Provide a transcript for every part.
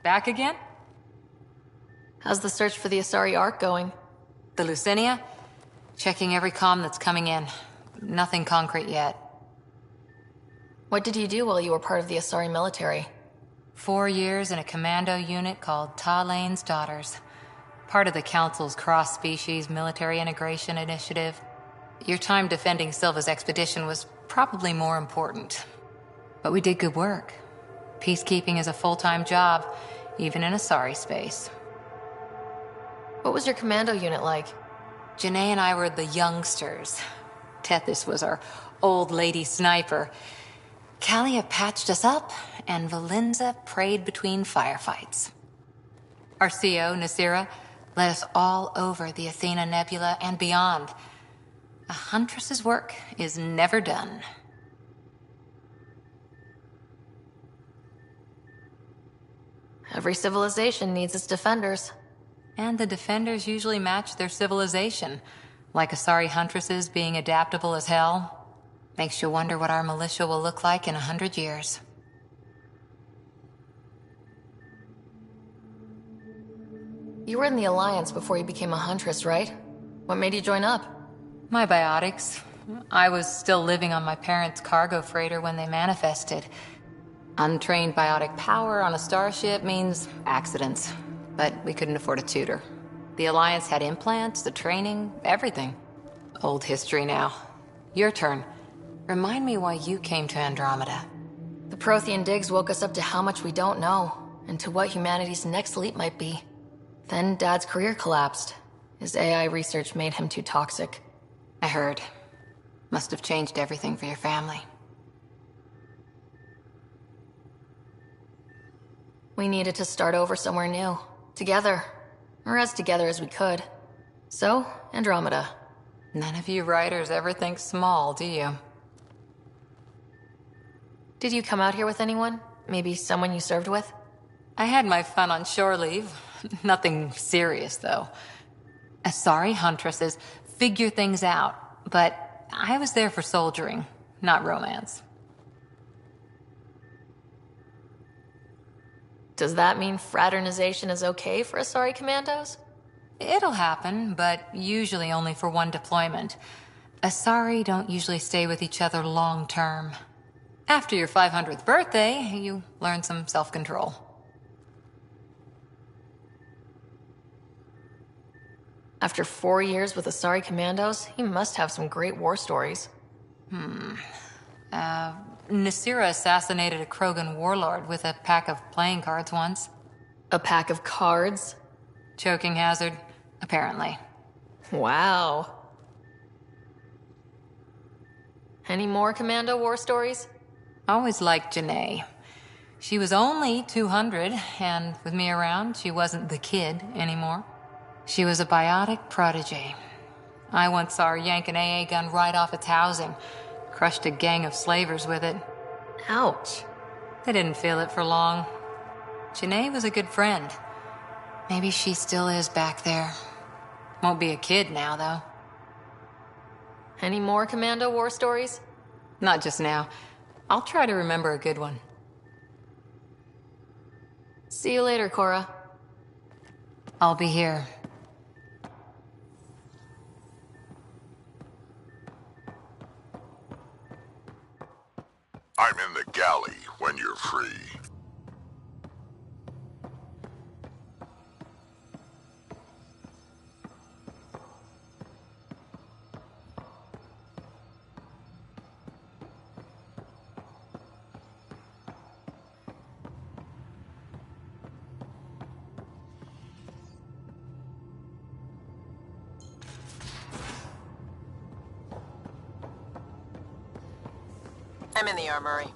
Back again? How's the search for the Asari Ark going? The Lucinia? Checking every comm that's coming in. Nothing concrete yet. What did you do while you were part of the Asari military? 4 years in a commando unit called Talane's Daughters. Part of the Council's cross-species military integration initiative. Your time defending Silva's expedition was probably more important. But we did good work. Peacekeeping is a full-time job, even in Asari space. What was your commando unit like? Janae and I were the youngsters. Tethys was our old lady sniper. Kalia patched us up, and Valenza prayed between firefights. Our CO, Nasira, led us all over the Athena Nebula and beyond. A huntress's work is never done. Every civilization needs its defenders. And the defenders usually match their civilization. Like Asari huntresses being adaptable as hell. Makes you wonder what our militia will look like in 100 years. You were in the Alliance before you became a huntress, right? What made you join up? My biotics. I was still living on my parents' cargo freighter when they manifested. Untrained biotic power on a starship means accidents. But we couldn't afford a tutor. The Alliance had implants, the training, everything. Old history now. Your turn. Remind me why you came to Andromeda. The Prothean digs woke us up to how much we don't know, and to what humanity's next leap might be. Then Dad's career collapsed. His AI research made him too toxic. I heard. Must have changed everything for your family. We needed to start over somewhere new. Together. Or as together as we could. So, Andromeda. None of you writers ever think small, do you? Did you come out here with anyone? Maybe someone you served with? I had my fun on shore leave. Nothing serious, though. Asari huntresses figure things out, but I was there for soldiering, not romance. Does that mean fraternization is okay for Asari commandos? It'll happen, but usually only for one deployment. Asari don't usually stay with each other long term. After your 500th birthday, you learn some self-control. After 4 years with Asari commandos, he must have some great war stories. Nasira assassinated a Krogan warlord with a pack of playing cards once. A pack of cards? Choking hazard, apparently. Wow. Any more commando war stories? Always liked Janae. She was only 200, and with me around, she wasn't the kid anymore. She was a biotic protege. I once saw her yank an AA gun right off its housing. Crushed a gang of slavers with it. Ouch. They didn't feel it for long. Janae was a good friend. Maybe she still is back there. Won't be a kid now, though. Any more commando war stories? Not just now. I'll try to remember a good one. See you later, Cora. I'll be here. I'm in the galley when you're free. I'm in the armory.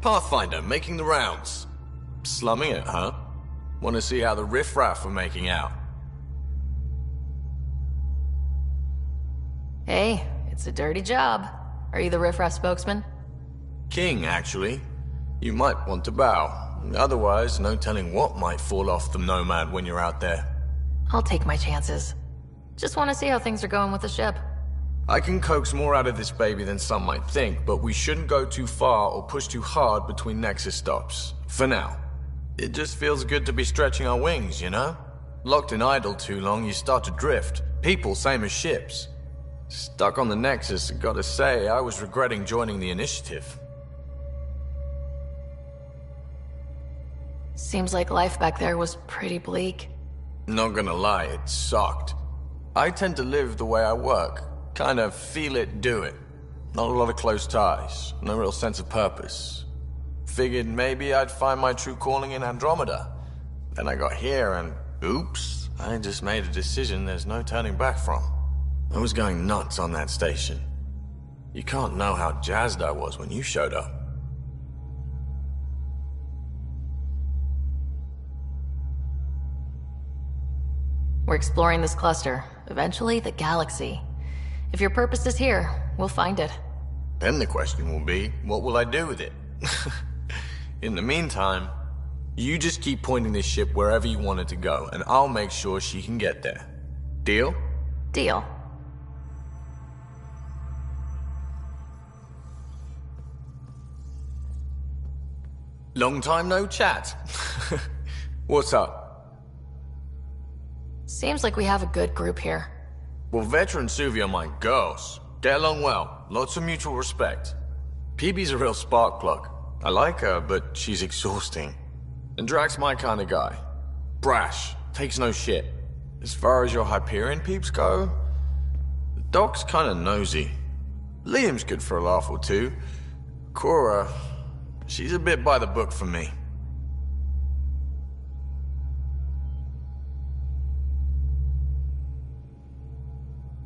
Pathfinder, making the rounds. Slumming it, huh? Want to see how the riffraff are making out? Hey, it's a dirty job. Are you the riffraff spokesman? King, actually. You might want to bow. Otherwise, no telling what might fall off the Nomad when you're out there. I'll take my chances. Just want to see how things are going with the ship. I can coax more out of this baby than some might think, but we shouldn't go too far or push too hard between Nexus stops. For now. It just feels good to be stretching our wings, you know? Locked in idle too long, you start to drift. People, same as ships. Stuck on the Nexus, gotta say, I was regretting joining the initiative. Seems like life back there was pretty bleak. Not gonna lie, it sucked. I tend to live the way I work. Kind of feel it, do it. Not a lot of close ties, no real sense of purpose. Figured maybe I'd find my true calling in Andromeda. Then I got here and, oops, I just made a decision there's no turning back from. I was going nuts on that station. You can't know how jazzed I was when you showed up. We're exploring this cluster, eventually the galaxy. If your purpose is here, we'll find it. Then the question will be, what will I do with it? In the meantime, you just keep pointing this ship wherever you want it to go, and I'll make sure she can get there. Deal? Deal. Long time no chat. What's up? Seems like we have a good group here. Well, Vetra and Suvi are my girls. Get along well. Lots of mutual respect. PB's a real spark plug. I like her, but she's exhausting. And Drax's my kind of guy. Brash. Takes no shit. As far as your Hyperion peeps go, the Doc's kind of nosy. Liam's good for a laugh or two. Cora, she's a bit by the book for me.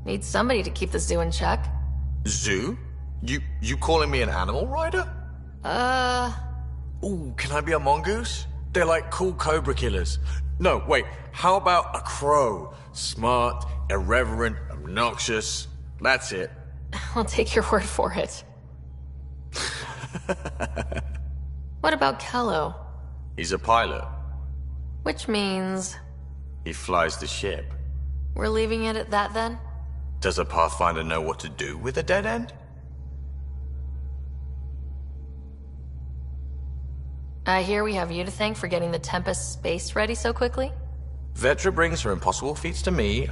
Need somebody to keep the zoo in check. Zoo? You calling me an animal rider? Ooh, can I be a mongoose? They're like cool cobra killers. No, wait, how about a crow? Smart, irreverent, obnoxious. That's it. I'll take your word for it. What about Kello? He's a pilot. Which means... He flies the ship. we're leaving it at that then? Does a Pathfinder know what to do with a dead end? I hear we have you to thank for getting the Tempest space ready so quickly? Vetra brings her impossible feats to me.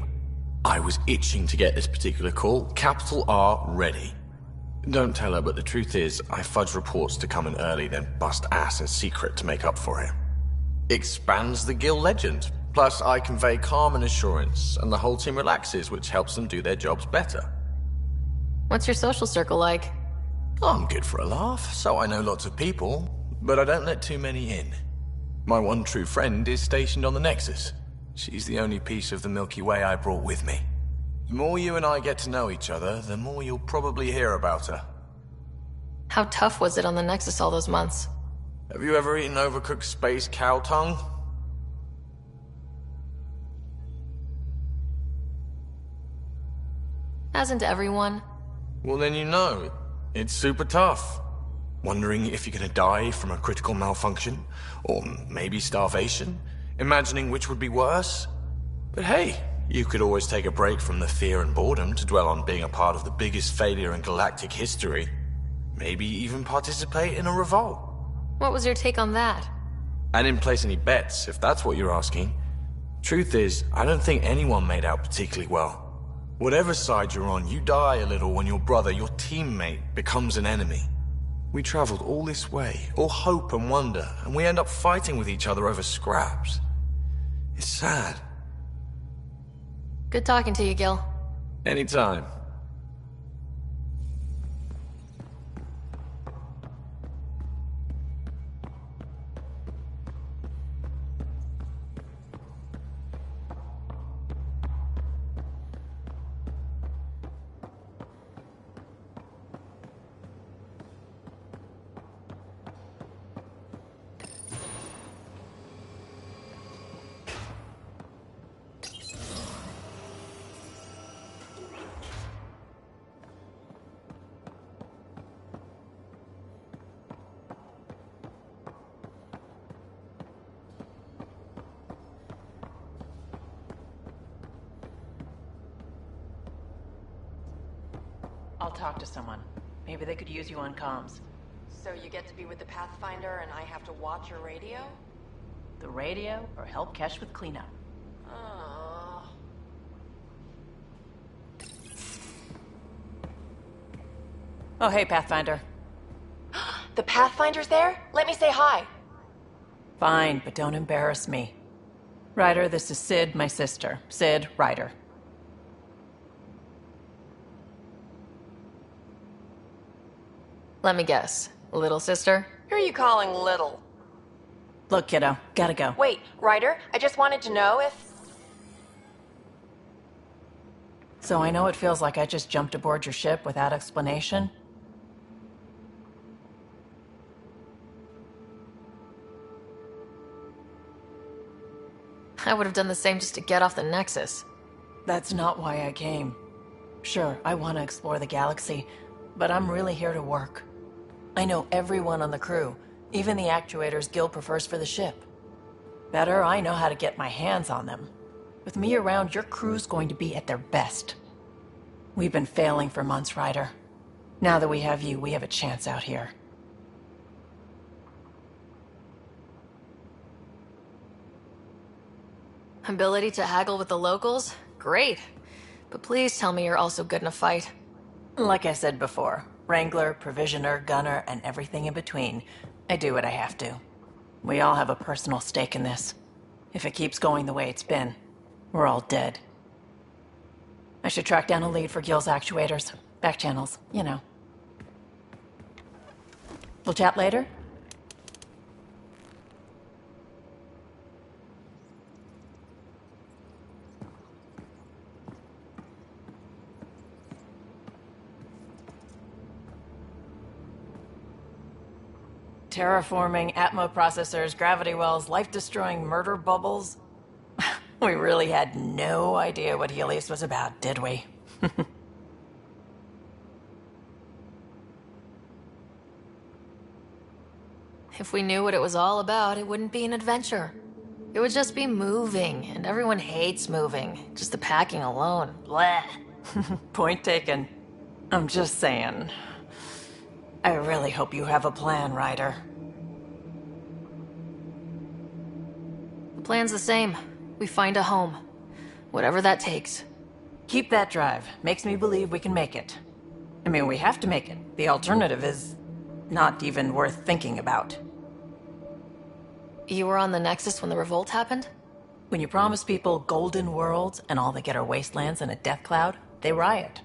I was itching to get this particular call. Capital R ready. Don't tell her, but the truth is, I fudge reports to come in early, then bust ass in secret to make up for it. Expands the guild legend. Plus, I convey calm and assurance, and the whole team relaxes, which helps them do their jobs better. What's your social circle like? I'm good for a laugh, so I know lots of people, but I don't let too many in. My one true friend is stationed on the Nexus. She's the only piece of the Milky Way I brought with me. The more you and I get to know each other, the more you'll probably hear about her. How tough was it on the Nexus all those months? Have you ever eaten overcooked space cow tongue? Hasn't everyone? Well, then you know. It's super tough. Wondering if you're gonna die from a critical malfunction, or maybe starvation, imagining which would be worse. But hey, you could always take a break from the fear and boredom to dwell on being a part of the biggest failure in galactic history. Maybe even participate in a revolt. What was your take on that? I didn't place any bets, if that's what you're asking. Truth is, I don't think anyone made out particularly well. Whatever side you're on, you die a little when your brother, your teammate, becomes an enemy. We traveled all this way, all hope and wonder, and we end up fighting with each other over scraps. It's sad. Good talking to you, Gil. Anytime. talk to someone. Maybe they could use you on comms. So you get to be with the Pathfinder and I have to watch your radio? The radio, or help Kesh with cleanup. Oh. Oh, hey, Pathfinder. The Pathfinder's there? Let me say hi. Fine, but don't embarrass me. Ryder, this is Sid, my sister. Sid, Ryder. Let me guess. Little sister? Who are you calling little? Look, kiddo, gotta go. Wait, Ryder, I just wanted to know if... So I know it feels like I just jumped aboard your ship without explanation. I would have done the same just to get off the Nexus. That's not why I came. Sure, I want to explore the galaxy, but I'm really here to work. I know everyone on the crew, even the actuators Gil prefers for the ship. Better, I know how to get my hands on them. With me around, your crew's going to be at their best. We've been failing for months, Ryder. Now that we have you, we have a chance out here. Ability to haggle with the locals? Great. But please tell me you're also good in a fight. Like I said before, Wrangler, Provisioner, Gunner, and everything in between. I do what I have to. We all have a personal stake in this. If it keeps going the way it's been, we're all dead. I should track down a lead for Gil's actuators. Back channels, you know. We'll chat later? Terraforming, Atmo processors, gravity wells, life-destroying murder bubbles. We really had no idea what Helios was about, did we? If we knew what it was all about, it wouldn't be an adventure. It would just be moving, and everyone hates moving. Just the packing alone. Bleh. Point taken. I'm just saying. I really hope you have a plan, Ryder. The plan's the same. We find a home. Whatever that takes. Keep that drive. Makes me believe we can make it. I mean, we have to make it. The alternative is not even worth thinking about. You were on the Nexus when the revolt happened? When you promise people golden worlds and all they get are wastelands and a death cloud, they riot.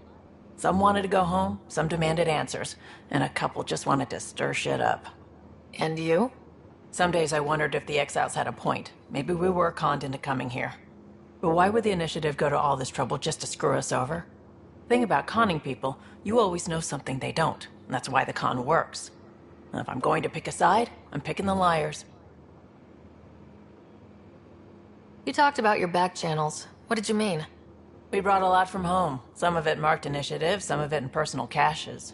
Some wanted to go home, some demanded answers, and a couple just wanted to stir shit up. And you? Some days I wondered if the exiles had a point. Maybe we were conned into coming here. But why would the initiative go to all this trouble just to screw us over? Thing about conning people, you always know something they don't, and that's why the con works. And if I'm going to pick a side, I'm picking the liars. You talked about your back channels. What did you mean? We brought a lot from home. Some of it marked initiative, some of it in personal caches.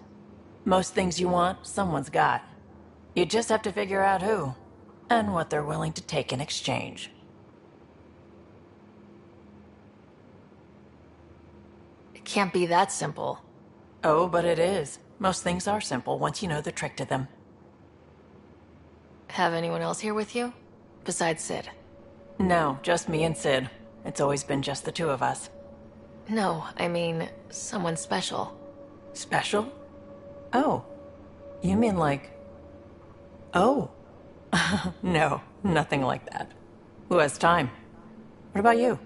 Most things you want, someone's got. You just have to figure out who, and what they're willing to take in exchange. It can't be that simple. Oh, but it is. Most things are simple once you know the trick to them. Have anyone else here with you? Besides Sid? No, just me and Sid. It's always been just the two of us. No, I mean, someone special. Special? Oh. You mean like... Oh. No, nothing like that. Who has time? What about you?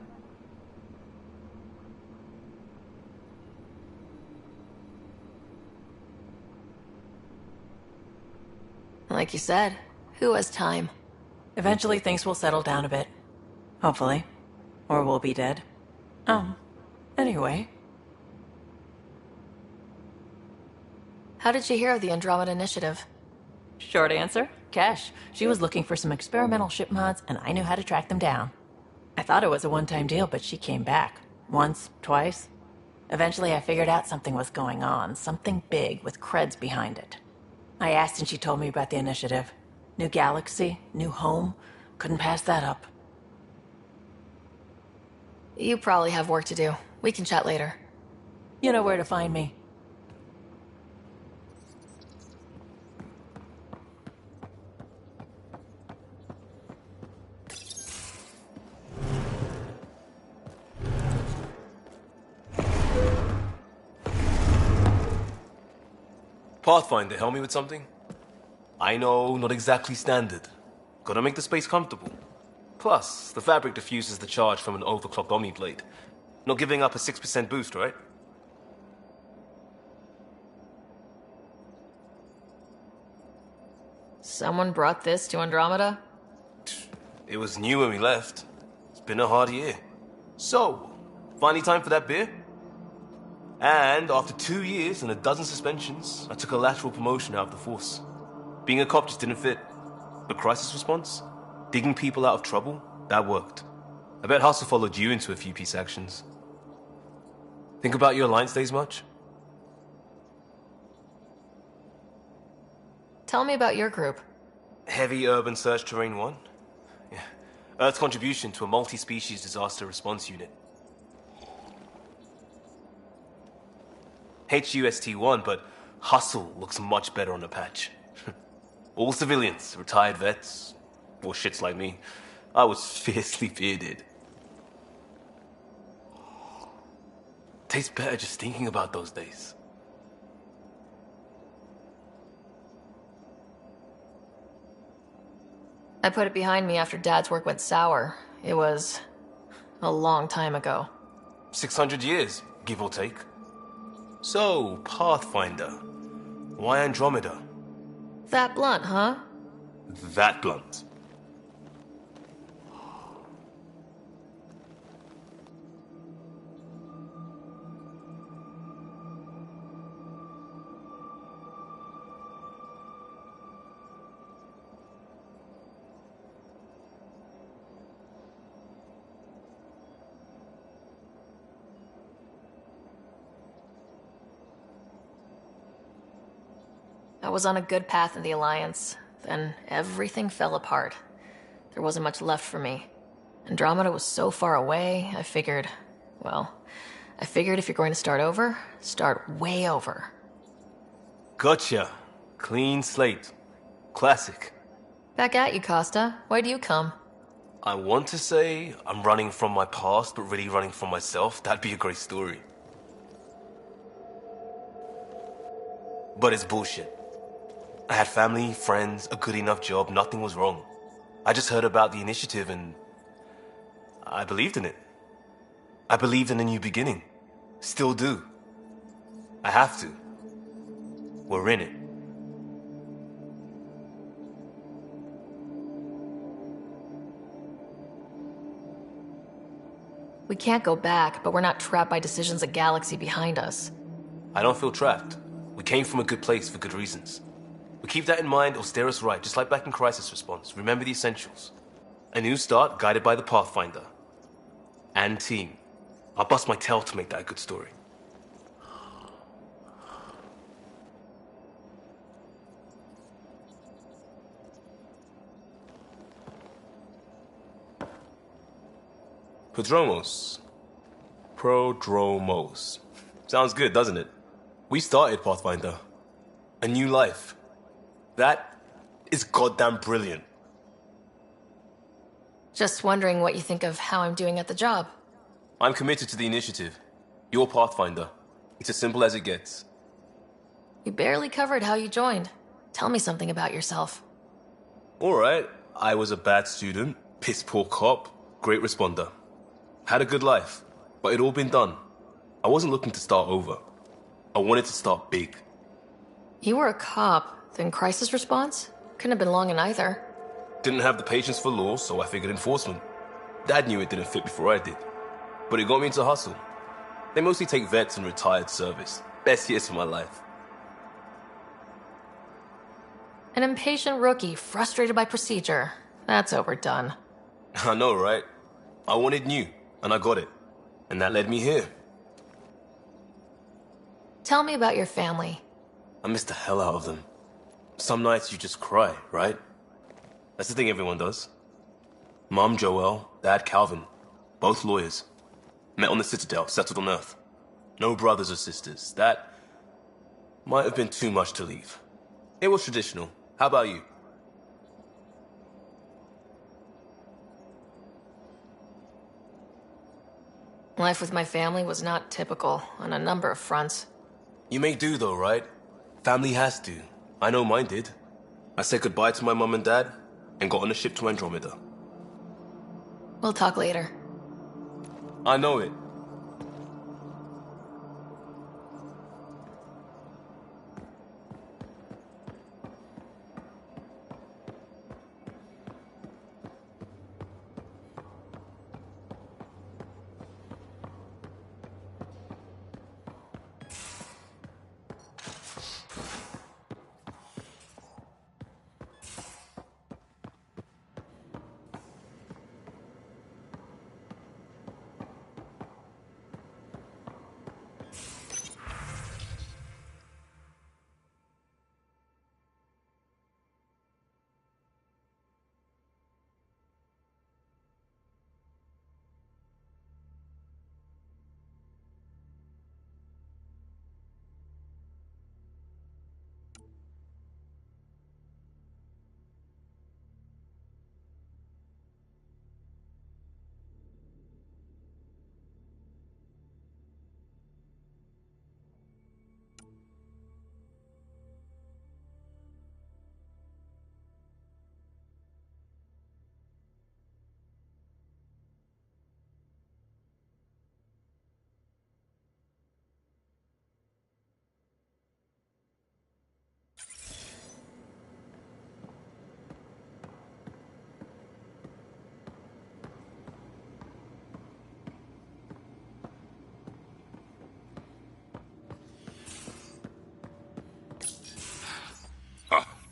Like you said, who has time? Eventually things will settle down a bit. Hopefully. Or we'll be dead. Anyway. How did you hear of the Andromeda Initiative? Short answer, Cash. She was looking for some experimental ship mods, and I knew how to track them down. I thought it was a one-time deal, but she came back. Once, twice. Eventually I figured out something was going on, something big with creds behind it. I asked and she told me about the initiative. New galaxy, new home. Couldn't pass that up. You probably have work to do. We can chat later. You know where to find me. Pathfinder, help me with something? I know, not exactly standard. Gotta make the space comfortable. Plus, the fabric diffuses the charge from an overclocked Omniblade. Not giving up a 6% boost, right? Someone brought this to Andromeda? It was new when we left. It's been a hard year. So, finally time for that beer? And after 2 years and a dozen suspensions, I took a lateral promotion out of the force. Being a cop just didn't fit. But crisis response? Digging people out of trouble? That worked. I bet Hustle followed you into a few peace actions. Think about your Alliance days much? Tell me about your group. Heavy Urban Search Terrain 1? Yeah. Earth's contribution to a multi-species disaster response unit. HUST-1, but Hustle looks much better on the patch. All civilians, retired vets, or shits like me. I was fiercely bearded. Tastes better just thinking about those days. I put it behind me after Dad's work went sour. It was a long time ago. 600 years, give or take. So, Pathfinder. Why Andromeda? That blunt, huh? That blunt. I was on a good path in the Alliance. Then everything fell apart. There wasn't much left for me. Andromeda was so far away, I figured if you're going to start over, start way over. Gotcha. Clean slate. Classic. Back at you, Costa. Why do you come? I want to say I'm running from my past, but really running from myself. That'd be a great story. But it's bullshit. I had family, friends, a good enough job, nothing was wrong. I just heard about the initiative and I believed in it. I believed in a new beginning. Still do. I have to. We're in it. We can't go back, but we're not trapped by decisions a galaxy behind us. I don't feel trapped. We came from a good place for good reasons. We keep that in mind or steer us right, just like back in Crisis Response. Remember the essentials. A new start guided by the Pathfinder. And team. I'll bust my tail to make that a good story. Prodromos. Sounds good, doesn't it? We started Pathfinder. A new life. That is goddamn brilliant. Just wondering what you think of how I'm doing at the job. I'm committed to the initiative. You're Pathfinder. It's as simple as it gets. You barely covered how you joined. Tell me something about yourself. Alright, I was a bad student, piss poor cop, great responder. Had a good life, but it'd all been done. I wasn't looking to start over. I wanted to start big. You were a cop, then crisis response? Couldn't have been long in either. Didn't have the patience for law, so I figured enforcement. Dad knew it didn't fit before I did. But it got me into hustle. They mostly take vets and retired service. Best years of my life. An impatient rookie, frustrated by procedure. That's overdone. I know, right? I wanted new, and I got it. And that led me here. Tell me about your family. I miss the hell out of them. Some nights you just cry, right? That's the thing everyone does. Mom Joelle, Dad Calvin, both lawyers. Met on the Citadel, settled on Earth. No brothers or sisters. That might have been too much to leave. It was traditional. How about you? Life with my family was not typical on a number of fronts. You may do though, right? Family has to. I know mine did. I said goodbye to my mum and dad and got on a ship to Andromeda. We'll talk later. I know it.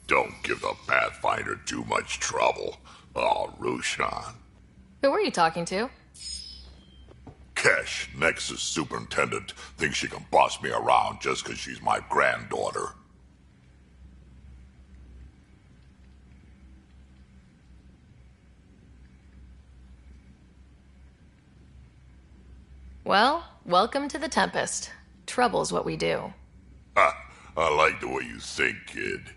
Don't give the Pathfinder too much trouble. Oh, Rushan. Who were you talking to? Kesh, Nexus Superintendent, thinks she can boss me around just 'cause she's my granddaughter. Well, welcome to the Tempest. Trouble's what we do. Ha! I like the way you think, kid.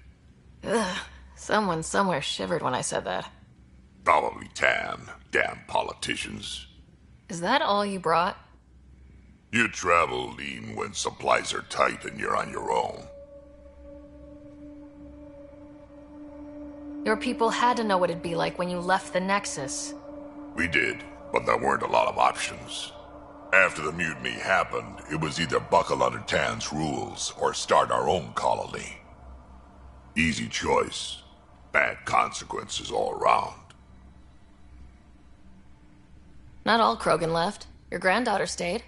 Ugh. Someone somewhere shivered when I said that. Probably Tan. Damn politicians. Is that all you brought? You travel lean when supplies are tight and you're on your own. Your people had to know what it'd be like when you left the Nexus. We did, but there weren't a lot of options. After the mutiny happened, it was either buckle under Tan's rules or start our own colony. Easy choice. Bad consequences all around. Not all Krogan left. Your granddaughter stayed.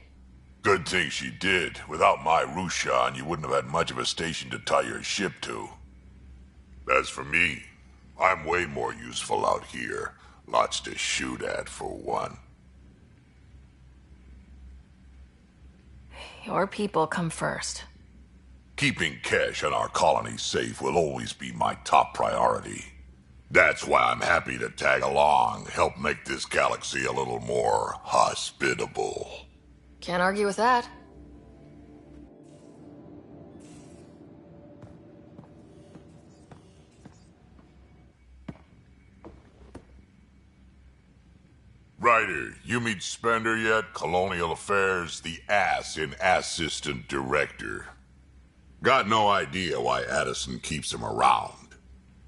Good thing she did. Without my Rushan, you wouldn't have had much of a station to tie your ship to. As for me, I'm way more useful out here. Lots to shoot at, for one. Your people come first. Keeping Kesh and our colony safe will always be my top priority. That's why I'm happy to tag along, help make this galaxy a little more hospitable. Can't argue with that. Ryder, you meet Spender yet? Colonial Affairs, the ass in Assistant Director. Got no idea why Addison keeps him around.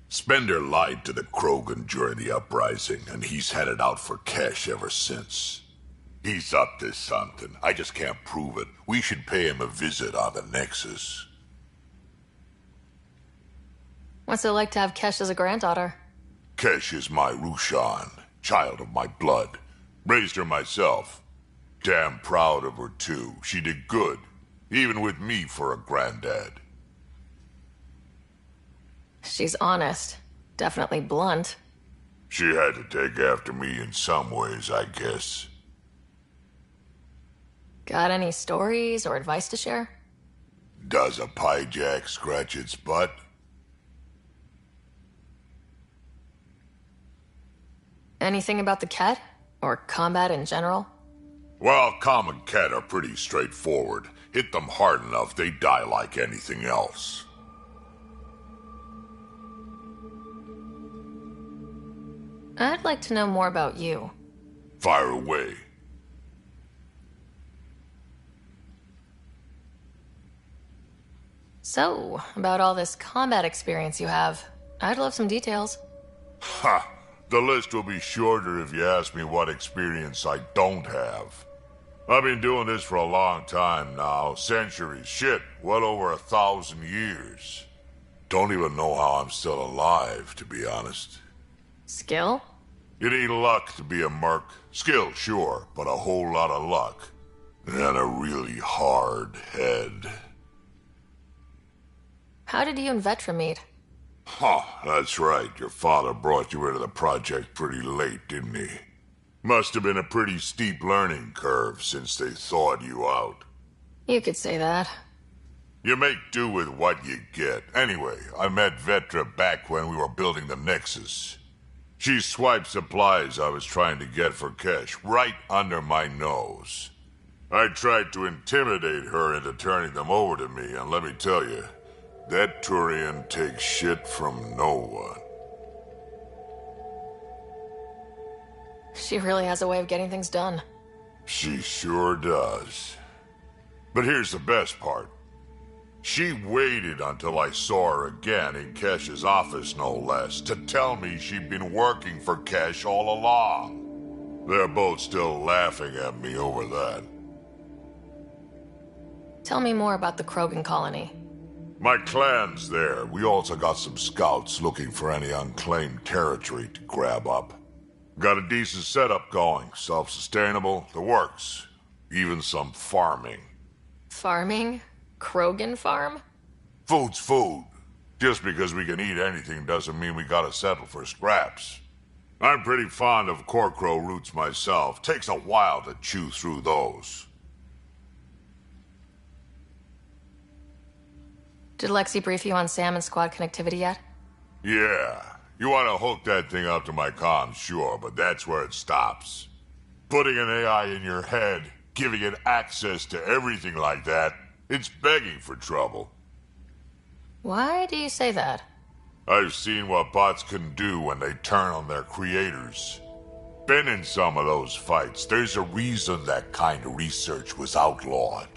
Spender lied to the Krogan during the uprising, and he's headed out for Kesh ever since. He's up to something. I just can't prove it. We should pay him a visit on the Nexus. What's it like to have Kesh as a granddaughter? Kesh is my Rushan, child of my blood. Raised her myself. Damn proud of her, too. She did good, even with me for a granddad. She's honest. Definitely blunt. She had to take after me in some ways, I guess. Got any stories or advice to share? Does a pie jack scratch its butt? Anything about the Ket? Or combat in general? Well, common Ket are pretty straightforward. Hit them hard enough, they die like anything else. I'd like to know more about you. Fire away. So, about all this combat experience you have, I'd love some details. Ha! The list will be shorter if you ask me what experience I don't have. I've been doing this for a long time now. Centuries. Shit, well over 1,000 years. Don't even know how I'm still alive, to be honest. Skill? You need luck to be a merc. Skill, sure, but a whole lot of luck. And a really hard head. How did you and Vetra meet? Huh, that's right. Your father brought you into the project pretty late, didn't he? Must have been a pretty steep learning curve since they thawed you out. You could say that. You make do with what you get. Anyway, I met Vetra back when we were building the Nexus. She swiped supplies I was trying to get for Kesh right under my nose. I tried to intimidate her into turning them over to me, and let me tell you, that Turian takes shit from no one. She really has a way of getting things done. She sure does. But here's the best part. She waited until I saw her again in Kesh's office, no less, to tell me she'd been working for Kesh all along. They're both still laughing at me over that. Tell me more about the Krogan colony. My clan's there. We also got some scouts looking for any unclaimed territory to grab up. Got a decent setup going. Self-sustainable, the works. Even some farming. Farming? Krogan farm? Food's food. Just because we can eat anything doesn't mean we gotta settle for scraps. I'm pretty fond of Corcrow roots myself. Takes a while to chew through those. Did Lexi brief you on Sam and squad connectivity yet? Yeah. You want to hook that thing up to my comms, sure, but that's where it stops. Putting an AI in your head, giving it access to everything like that, it's begging for trouble. Why do you say that? I've seen what bots can do when they turn on their creators. Been in some of those fights. There's a reason that kind of research was outlawed.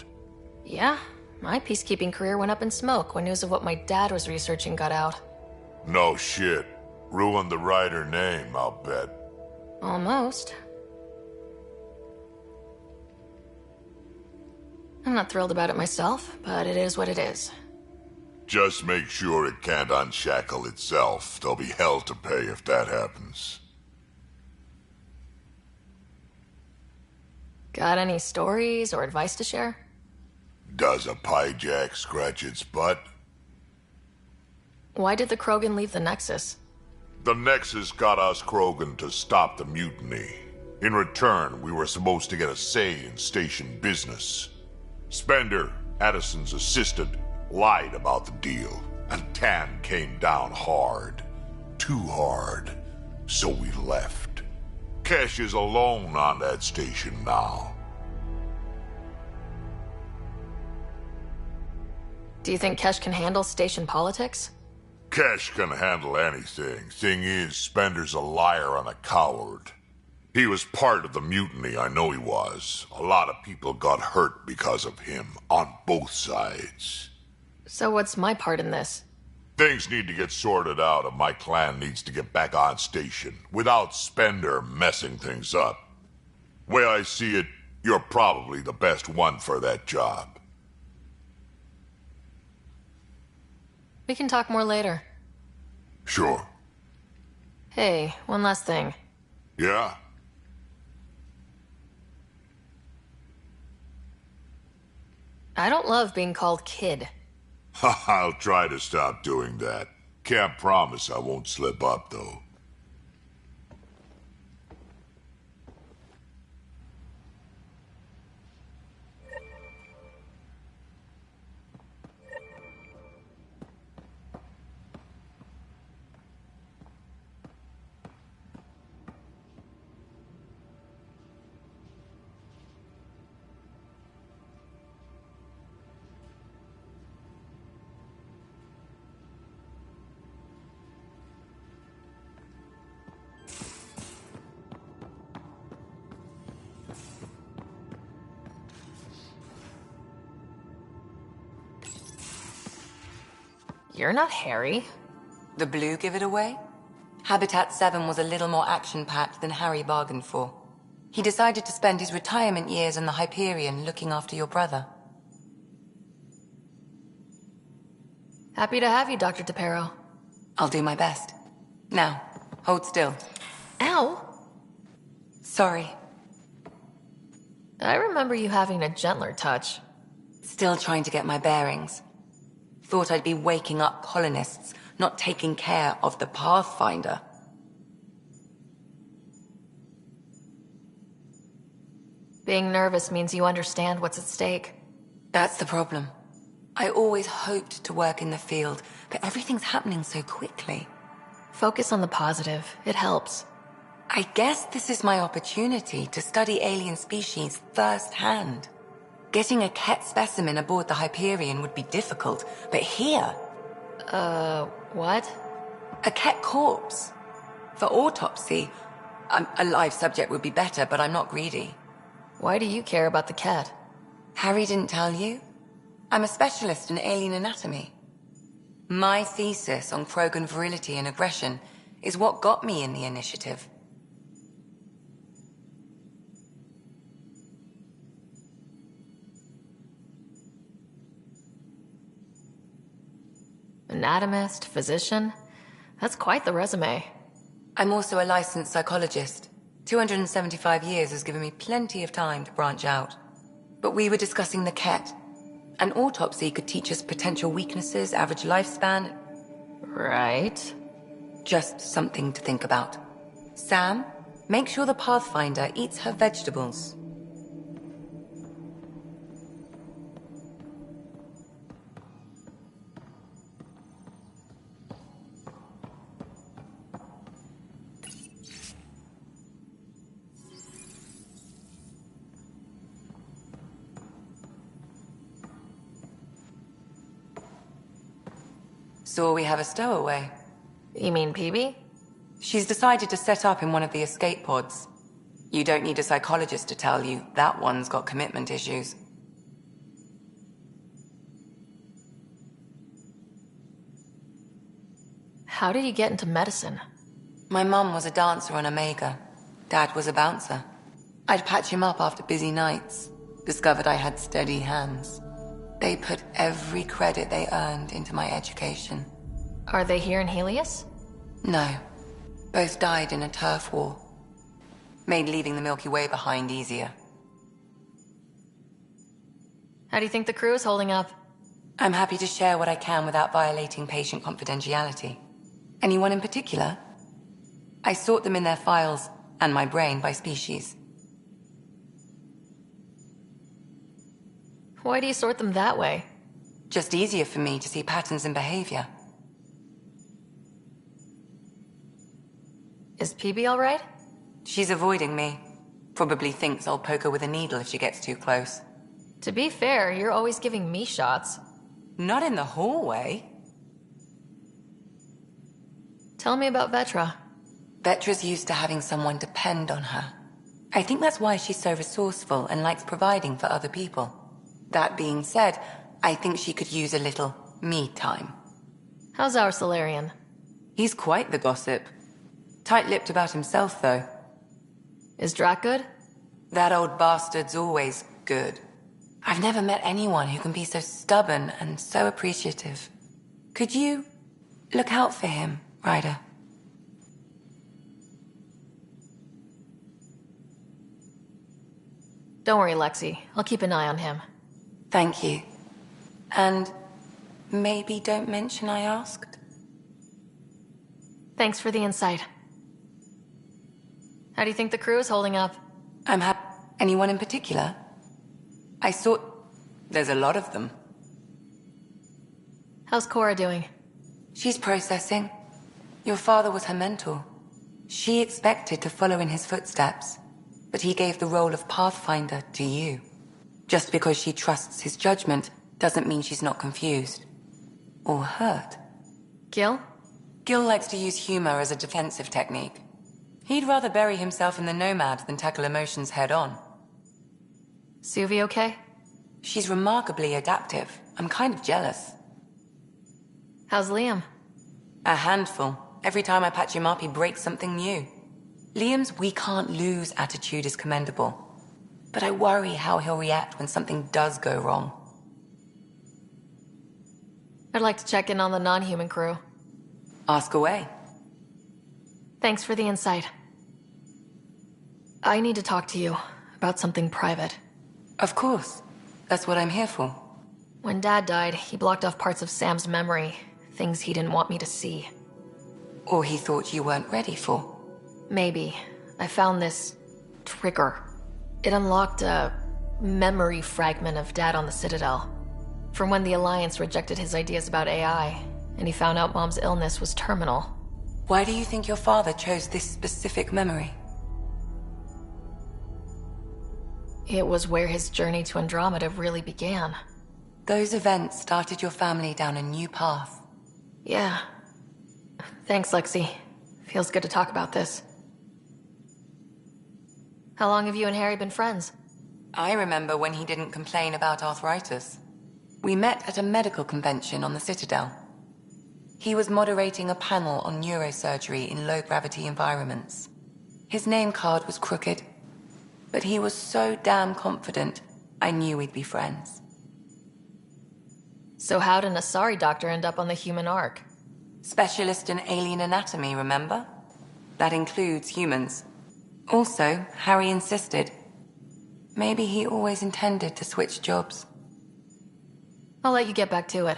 Yeah, my peacekeeping career went up in smoke when news of what my dad was researching got out. No shit. Ruined the writer name, I'll bet. Almost. I'm not thrilled about it myself, but it is what it is. Just make sure it can't unshackle itself. There'll be hell to pay if that happens. Got any stories or advice to share? Does a piejack scratch its butt? Why did the Krogan leave the Nexus? The Nexus got us Krogan to stop the mutiny. In return, we were supposed to get a say in station business. Spender, Addison's assistant, lied about the deal, and Tan came down hard. Too hard. So we left. Kesh is alone on that station now. Do you think Kesh can handle station politics? Kesh can handle anything. Thing is, Spender's a liar and a coward. He was part of the mutiny, I know he was. A lot of people got hurt because of him, on both sides. So what's my part in this? Things need to get sorted out and my clan needs to get back on station, without Spender messing things up. Way I see it, you're probably the best one for that job. We can talk more later. Sure. Hey, one last thing. Yeah? I don't love being called kid. I'll try to stop doing that. Can't promise I won't slip up, though. You're not Harry. The blue give it away? Habitat 7 was a little more action-packed than Harry bargained for. He decided to spend his retirement years in the Hyperion looking after your brother. Happy to have you, Dr. DePero. I'll do my best. Now, hold still. Ow! Sorry. I remember you having a gentler touch. Still trying to get my bearings. Thought I'd be waking up colonists, not taking care of the Pathfinder. Being nervous means you understand what's at stake. That's the problem. I always hoped to work in the field, but everything's happening so quickly. Focus on the positive. It helps. I guess this is my opportunity to study alien species firsthand. Getting a Ket specimen aboard the Hyperion would be difficult, but here... What? A Ket corpse. For autopsy, a live subject would be better, but I'm not greedy. Why do you care about the cat? Harry didn't tell you? I'm a specialist in alien anatomy. My thesis on Krogan virility and aggression is what got me in the initiative. Anatomist, physician? That's quite the resume. I'm also a licensed psychologist. 275 years has given me plenty of time to branch out. But we were discussing the Ket. An autopsy could teach us potential weaknesses, average lifespan. Right. Just something to think about. Sam, make sure the Pathfinder eats her vegetables. So we have a stowaway. You mean PB? She's decided to set up in one of the escape pods. You don't need a psychologist to tell you that one's got commitment issues. How did you get into medicine? My mum was a dancer on Omega. Dad was a bouncer. I'd patch him up after busy nights. Discovered I had steady hands. They put every credit they earned into my education. Are they here in Helios? No. Both died in a turf war. Made leaving the Milky Way behind easier. How do you think the crew is holding up? I'm happy to share what I can without violating patient confidentiality. Anyone in particular? I sort them in their files, and my brain by species. Why do you sort them that way? Just easier for me to see patterns in behavior. Is PB all right? She's avoiding me. Probably thinks I'll poke her with a needle if she gets too close. To be fair, you're always giving me shots. Not in the hallway. Tell me about Vetra. Vetra's used to having someone depend on her. I think that's why she's so resourceful and likes providing for other people. That being said, I think she could use a little me time. How's our Solarian? He's quite the gossip. Tight-lipped about himself, though. Is Drac good? That old bastard's always good. I've never met anyone who can be so stubborn and so appreciative. Could you look out for him, Ryder? Don't worry, Lexi. I'll keep an eye on him. Thank you. And maybe don't mention I asked? Thanks for the insight. How do you think the crew is holding up? I'm happy. Anyone in particular? I thought there's a lot of them. How's Cora doing? She's processing. Your father was her mentor. She expected to follow in his footsteps, but he gave the role of Pathfinder to you. Just because she trusts his judgment doesn't mean she's not confused. Or hurt. Gil? Gil likes to use humor as a defensive technique. He'd rather bury himself in the Nomad than tackle emotions head-on. Suvi okay? She's remarkably adaptive. I'm kind of jealous. How's Liam? A handful. Every time I patch him up, he breaks something new. Liam's we can't lose attitude is commendable. But I worry how he'll react when something does go wrong. I'd like to check in on the non-human crew. Ask away. Thanks for the insight. I need to talk to you about something private. Of course. That's what I'm here for. When Dad died, he blocked off parts of Sam's memory, things he didn't want me to see. Or he thought you weren't ready for. Maybe. I found this trigger. It unlocked a memory fragment of Dad on the Citadel. From when the Alliance rejected his ideas about AI, and he found out Mom's illness was terminal. Why do you think your father chose this specific memory? It was where his journey to Andromeda really began. Those events started your family down a new path. Yeah. Thanks, Lexi. Feels good to talk about this. How long have you and Harry been friends? I remember when he didn't complain about arthritis. We met at a medical convention on the Citadel. He was moderating a panel on neurosurgery in low-gravity environments. His name card was crooked, but he was so damn confident, I knew we'd be friends. So how'd an Asari doctor end up on the human Ark? Specialist in alien anatomy, remember? That includes humans. Also, Harry insisted. Maybe he always intended to switch jobs. I'll let you get back to it.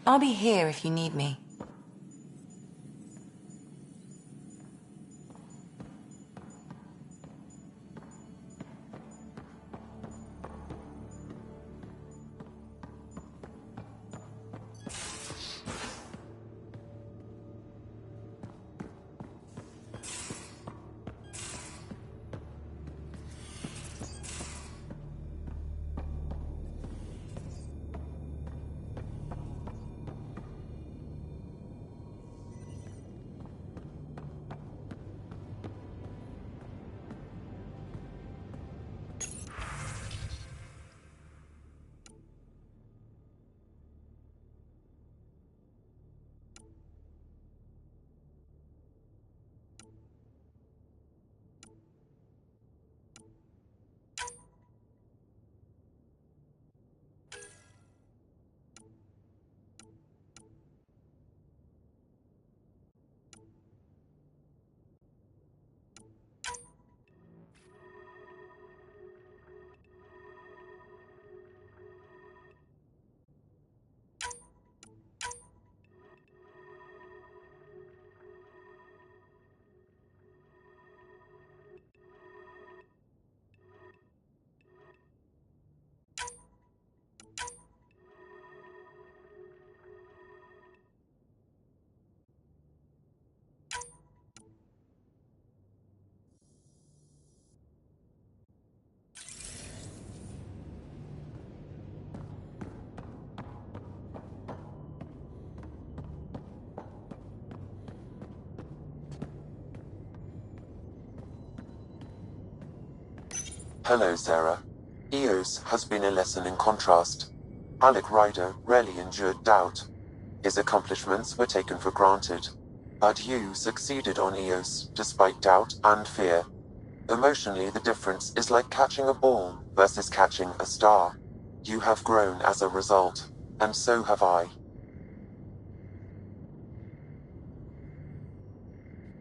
I'll be here if you need me. Hello, Sarah. Eos has been a lesson in contrast. Alec Ryder rarely endured doubt. His accomplishments were taken for granted. But you succeeded on Eos, despite doubt and fear. Emotionally, the difference is like catching a ball versus catching a star. You have grown as a result, and so have I.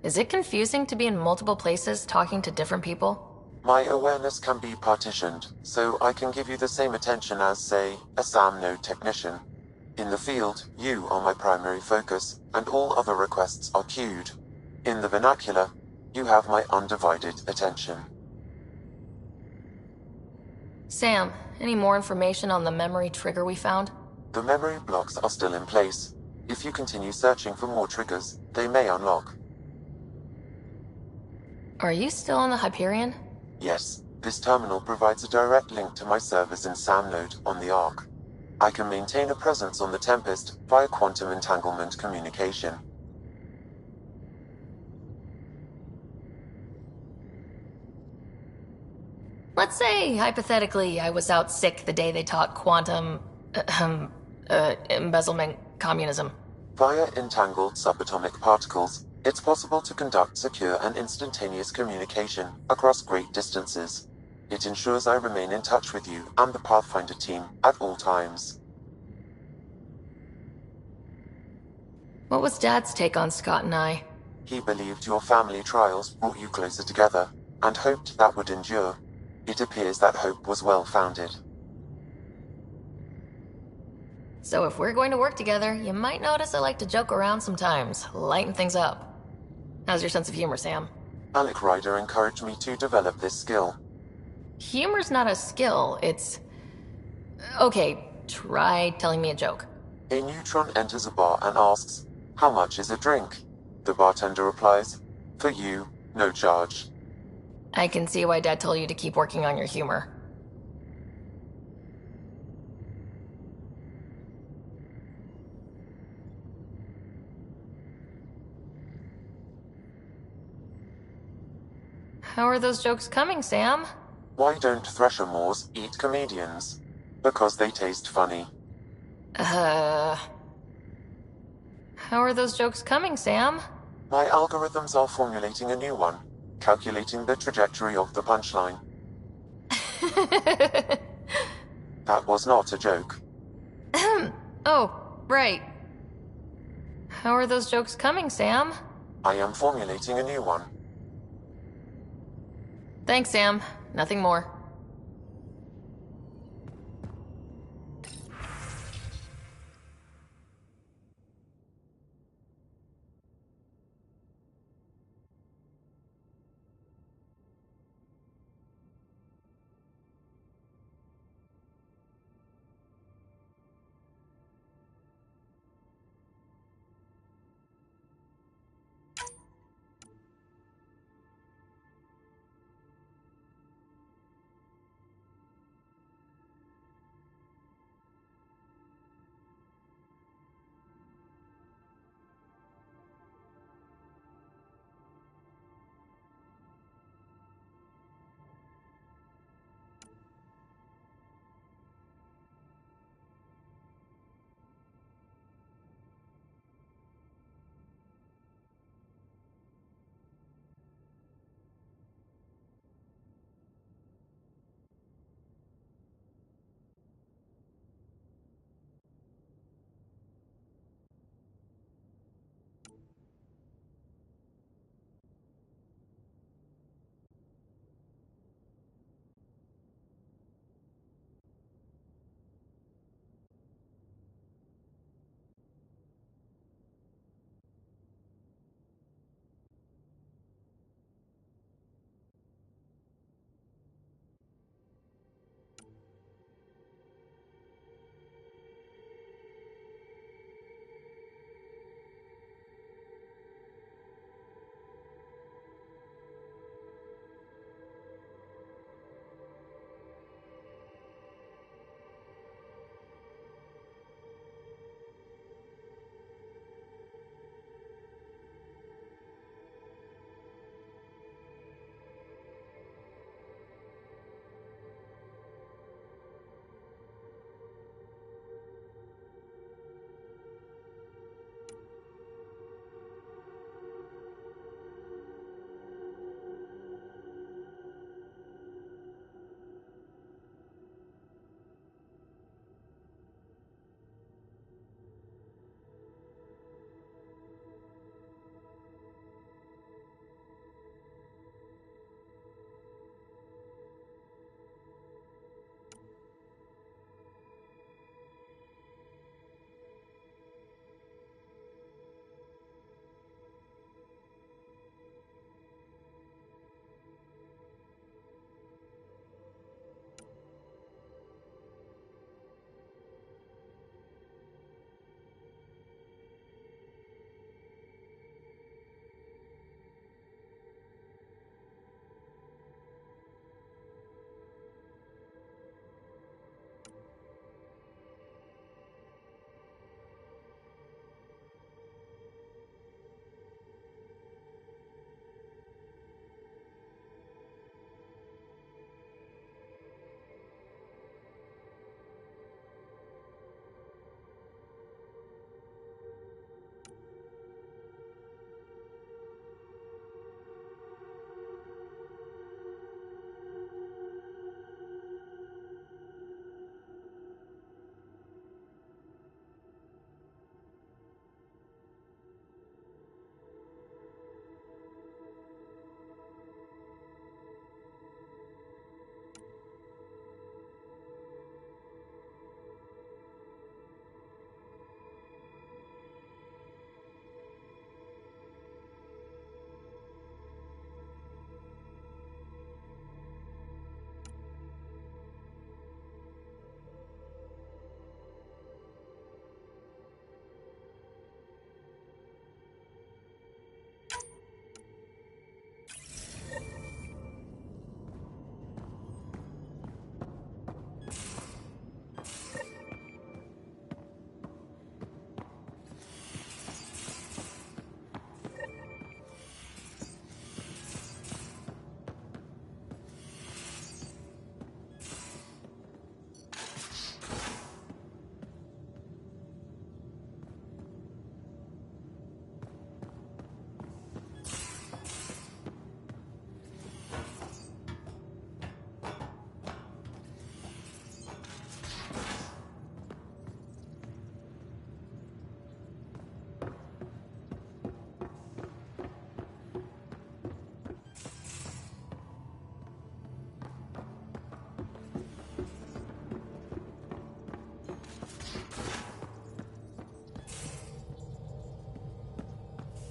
Is it confusing to be in multiple places talking to different people? My awareness can be partitioned, so I can give you the same attention as, say, a SAM node technician. In the field, you are my primary focus, and all other requests are queued. In the vernacular, you have my undivided attention. Sam, any more information on the memory trigger we found? The memory blocks are still in place. If you continue searching for more triggers, they may unlock. Are you still on the Hyperion? Yes, this terminal provides a direct link to my servers in SAM node on the Ark. I can maintain a presence on the Tempest via quantum entanglement communication. Let's say, hypothetically, I was out sick the day they taught quantum... embezzlement communism. Via entangled subatomic particles, it's possible to conduct secure and instantaneous communication across great distances. It ensures I remain in touch with you and the Pathfinder team at all times. What was Dad's take on Scott and I? He believed your family trials brought you closer together, and hoped that would endure. It appears that hope was well-founded. So if we're going to work together, you might notice I like to joke around sometimes, lighten things up. How's your sense of humor, Sam? Alec Ryder encouraged me to develop this skill. Humor's not a skill, it's... Okay, try telling me a joke. A neutron enters a bar and asks, "How much is a drink?" The bartender replies, "For you, no charge." I can see why Dad told you to keep working on your humor. How are those jokes coming, Sam? Why don't Thresher Moors eat comedians? Because they taste funny. How are those jokes coming, Sam? My algorithms are formulating a new one, calculating the trajectory of the punchline. That was not a joke. Oh, right. How are those jokes coming, Sam? I am formulating a new one. Thanks, Sam. Nothing more.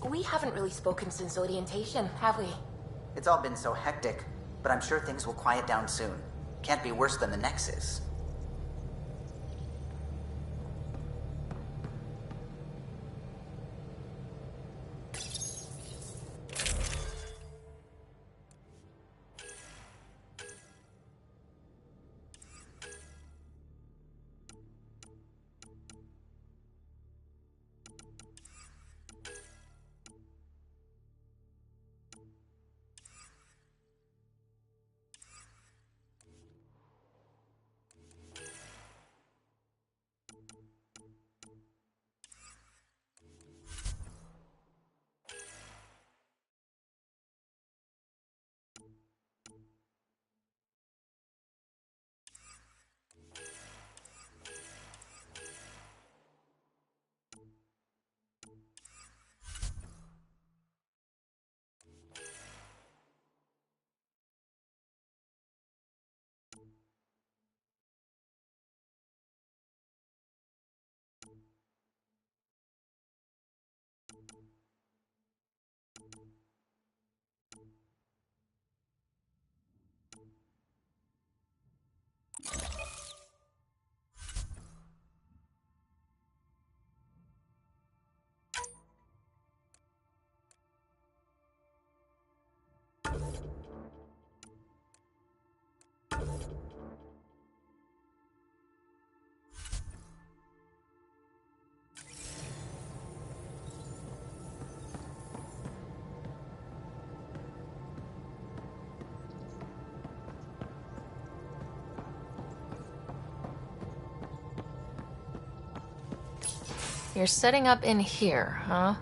We haven't really spoken since orientation, have we? It's all been so hectic, but I'm sure things will quiet down soon. Can't be worse than the Nexus. You're setting up in here, huh?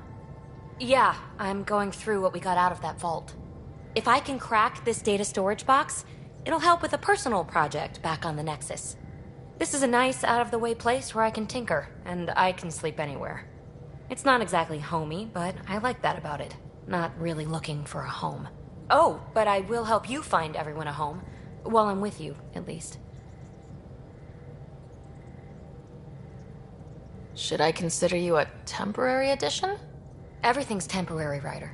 Yeah, I'm going through what we got out of that vault. If I can crack this data storage box, it'll help with a personal project back on the Nexus. This is a nice, out-of-the-way place where I can tinker, and I can sleep anywhere. It's not exactly homey, but I like that about it. Not really looking for a home. Oh, but I will help you find everyone a home. While I'm with you, at least. Should I consider you a temporary addition? Everything's temporary, Ryder.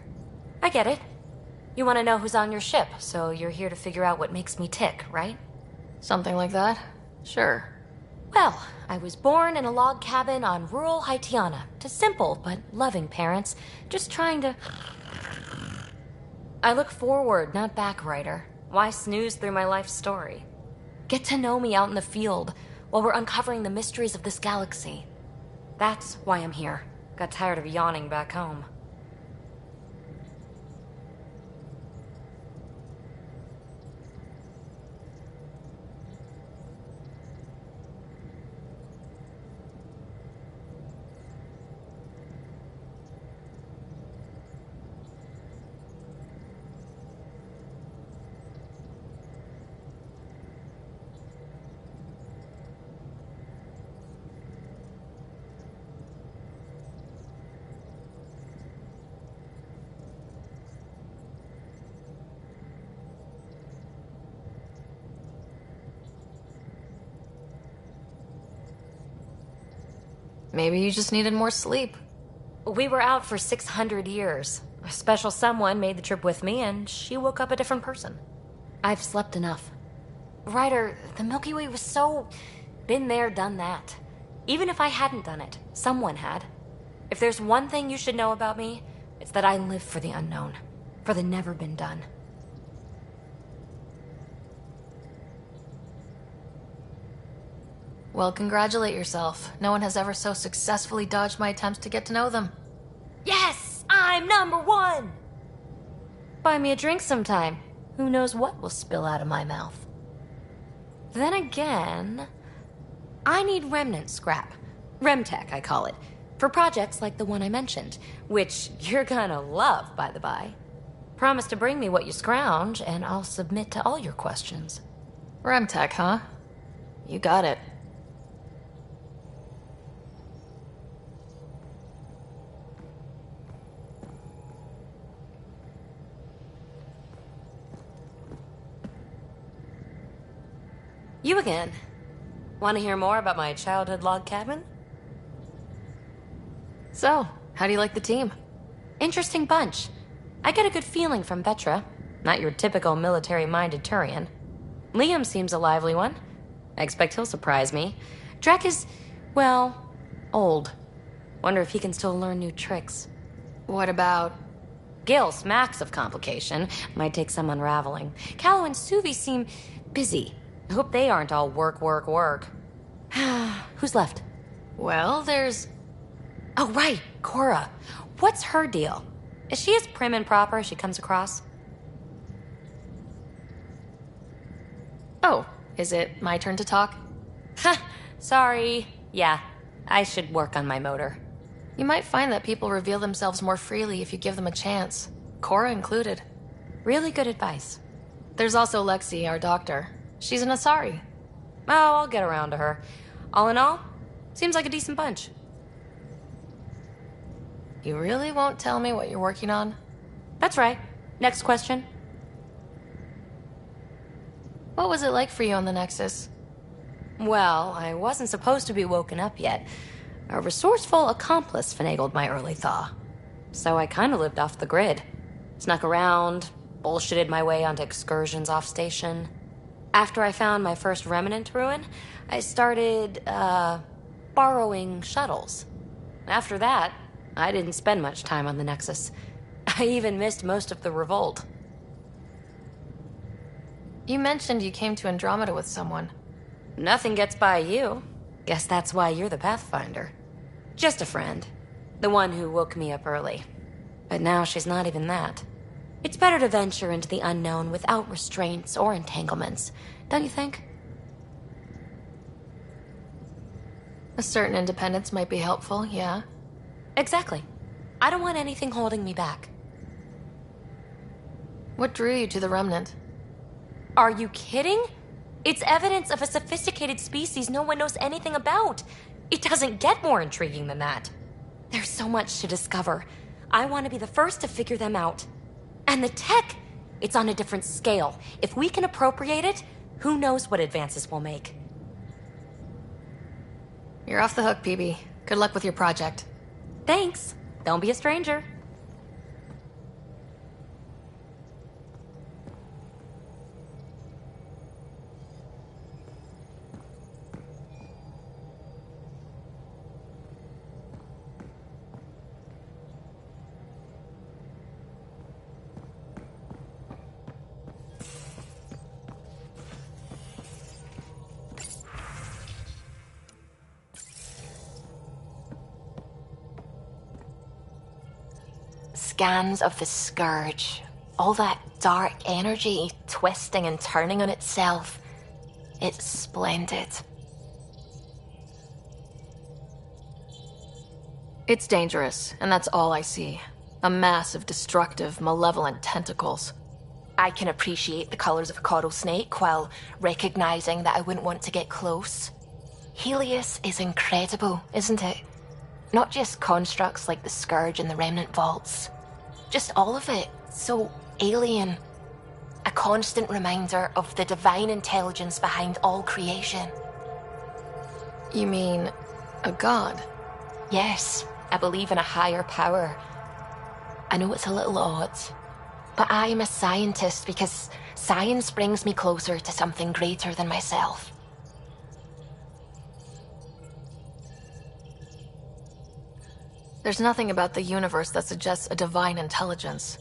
I get it. You want to know who's on your ship, so you're here to figure out what makes me tick, right? Something like that? Sure. Well, I was born in a log cabin on rural Haitiana to simple but loving parents, just trying to... I look forward, not back, Ryder. Why snooze through my life story? Get to know me out in the field while we're uncovering the mysteries of this galaxy. That's why I'm here. Got tired of yawning back home. Maybe you just needed more sleep. We were out for 600 years. A special someone made the trip with me, and she woke up a different person. I've slept enough. Ryder, the Milky Way was so... been there, done that. Even if I hadn't done it, someone had. If there's one thing you should know about me, it's that I live for the unknown. For the never been done. Well, congratulate yourself. No one has ever so successfully dodged my attempts to get to know them. Yes! I'm #1! Buy me a drink sometime. Who knows what will spill out of my mouth. Then again... I need remnant scrap. Remtech, I call it. For projects like the one I mentioned. Which you're gonna love, by the by. Promise to bring me what you scrounge, and I'll submit to all your questions. Remtech, huh? You got it. You again. Want to hear more about my childhood log cabin? So, how do you like the team? Interesting bunch. I get a good feeling from Vetra. Not your typical military-minded Turian. Liam seems a lively one. I expect he'll surprise me. Drek is, well, old. Wonder if he can still learn new tricks. What about... Gil smacks of complication. Might take some unraveling. Callow and Suvi seem busy. I hope they aren't all work, work, work. Who's left? Well, there's... Oh, right, Cora. What's her deal? Is she as prim and proper as she comes across? Oh, is it my turn to talk? Ha! Sorry. Yeah, I should work on my motor. You might find that people reveal themselves more freely if you give them a chance. Cora included. Really good advice. There's also Lexi, our doctor. She's an Asari. Oh, I'll get around to her. All in all, seems like a decent bunch. You really won't tell me what you're working on? That's right. Next question. What was it like for you on the Nexus? Well, I wasn't supposed to be woken up yet. A resourceful accomplice finagled my early thaw. So I kinda lived off the grid. Snuck around, bullshitted my way onto excursions off station. After I found my first remnant ruin, I started, borrowing shuttles. After that, I didn't spend much time on the Nexus. I even missed most of the revolt. You mentioned you came to Andromeda with someone. Nothing gets by you. Guess that's why you're the Pathfinder. Just a friend. The one who woke me up early. But now she's not even that. It's better to venture into the unknown without restraints or entanglements, don't you think? A certain independence might be helpful, yeah. Exactly. I don't want anything holding me back. What drew you to the Remnant? Are you kidding? It's evidence of a sophisticated species no one knows anything about. It doesn't get more intriguing than that. There's so much to discover. I want to be the first to figure them out. And the tech, it's on a different scale. If we can appropriate it, who knows what advances we'll make. You're off the hook, PB. Good luck with your project. Thanks. Don't be a stranger. Scans of the Scourge. All that dark energy twisting and turning on itself. It's splendid. It's dangerous, and that's all I see. A mass of destructive, malevolent tentacles. I can appreciate the colors of a coral snake while recognizing that I wouldn't want to get close. Helios is incredible, isn't it? Not just constructs like the Scourge and the Remnant Vaults. Just all of it. So alien. A constant reminder of the divine intelligence behind all creation. You mean a god? Yes, I believe in a higher power. I know it's a little odd, but I am a scientist because science brings me closer to something greater than myself. There's nothing about the universe that suggests a divine intelligence.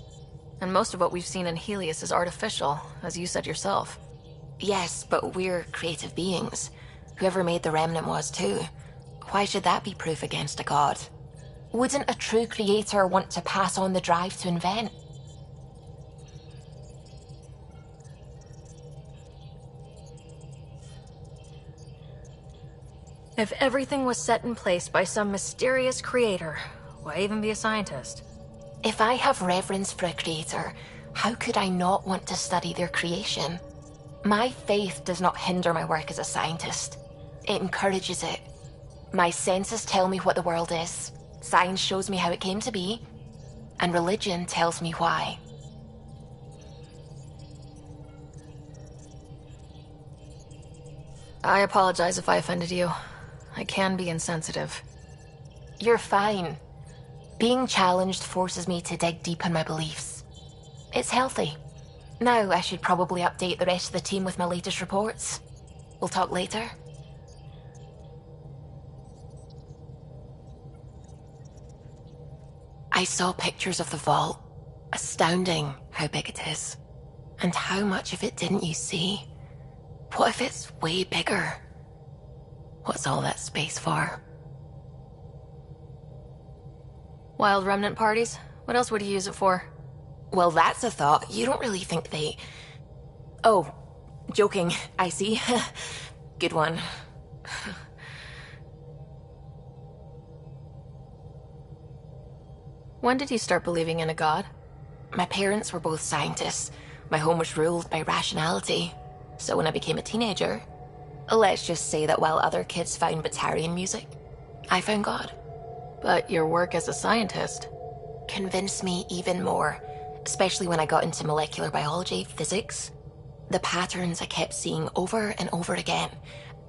And most of what we've seen in Helios is artificial, as you said yourself. Yes, but we're creative beings. Whoever made the Remnant was too. Why should that be proof against a god? Wouldn't a true creator want to pass on the drive to invent? If everything was set in place by some mysterious creator, why even be a scientist? If I have reverence for a creator, how could I not want to study their creation? My faith does not hinder my work as a scientist. It encourages it. My senses tell me what the world is. Science shows me how it came to be. And religion tells me why. I apologize if I offended you. I can be insensitive. You're fine. Being challenged forces me to dig deep in my beliefs. It's healthy. Now I should probably update the rest of the team with my latest reports. We'll talk later. I saw pictures of the vault. Astounding how big it is. And how much of it didn't you see? What if it's way bigger? What's all that space for? Wild remnant parties? What else would you use it for? Well, that's a thought. You don't really think they... Oh, joking, I see. Good one. When did you start believing in a god? My parents were both scientists. My home was ruled by rationality. So when I became a teenager, let's just say that while other kids found Batarian music, I found God. But your work as a scientist Convinced me even more, especially when I got into molecular biology, physics. The patterns I kept seeing over and over again,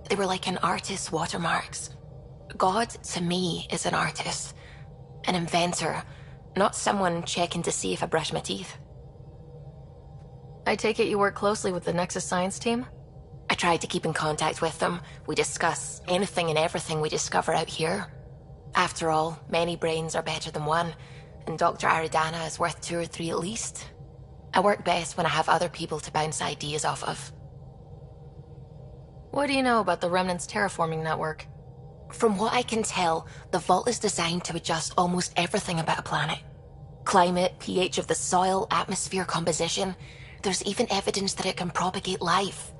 they were like an artist's watermarks. God, to me, is an artist, an inventor, not someone checking to see if I brush my teeth. I take it you work closely with the Nexus science team? I try to keep in contact with them. We discuss anything and everything we discover out here. After all, many brains are better than one, and Dr. Aridana is worth 2 or 3 at least. I work best when I have other people to bounce ideas off of. What do you know about the Remnant's terraforming network? From what I can tell, the vault is designed to adjust almost everything about a planet. Climate, pH of the soil, atmosphere composition. There's even evidence that it can propagate life.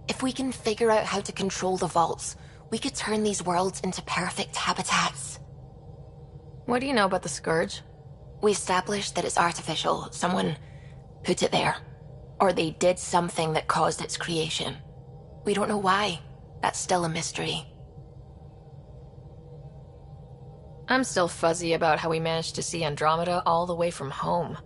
If we can figure out how to control the vaults, we could turn these worlds into perfect habitats. What do you know about the Scourge? We established that it's artificial. Someone put it there. Or they did something that caused its creation. We don't know why. That's still a mystery. I'm still fuzzy about how we managed to see Andromeda all the way from home.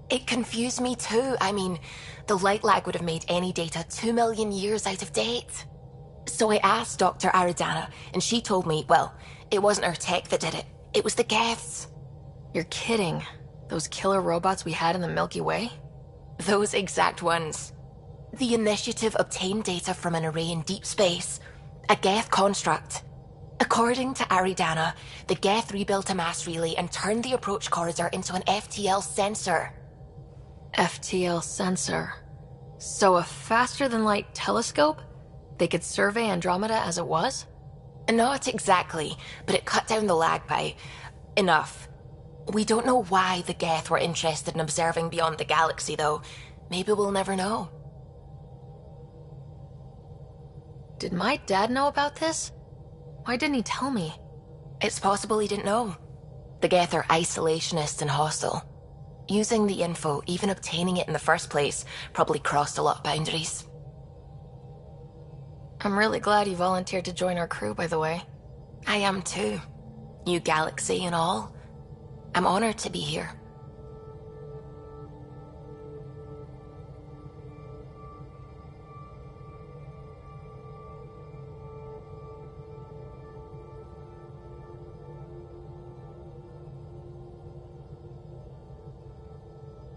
It confused me too. I mean, the light lag would have made any data 2 million years out of date. So I asked Dr. Aridana, and she told me, well, it wasn't her tech that did it. It was the Geths. You're kidding. Those killer robots we had in the Milky Way? Those exact ones. The Initiative obtained data from an array in deep space, a Geth construct. According to Aridana, the Geth rebuilt a mass relay and turned the approach corridor into an FTL sensor. FTL sensor. So a faster-than-light telescope? They could survey Andromeda as it was? Not exactly, but it cut down the lag by enough. We don't know why the Geth were interested in observing beyond the galaxy, though. Maybe we'll never know. Did my dad know about this? Why didn't he tell me? It's possible he didn't know. The Geth are isolationist and hostile. Using the info, even obtaining it in the first place, probably crossed a lot of boundaries. I'm really glad you volunteered to join our crew, by the way. I am too. New galaxy and all. I'm honored to be here.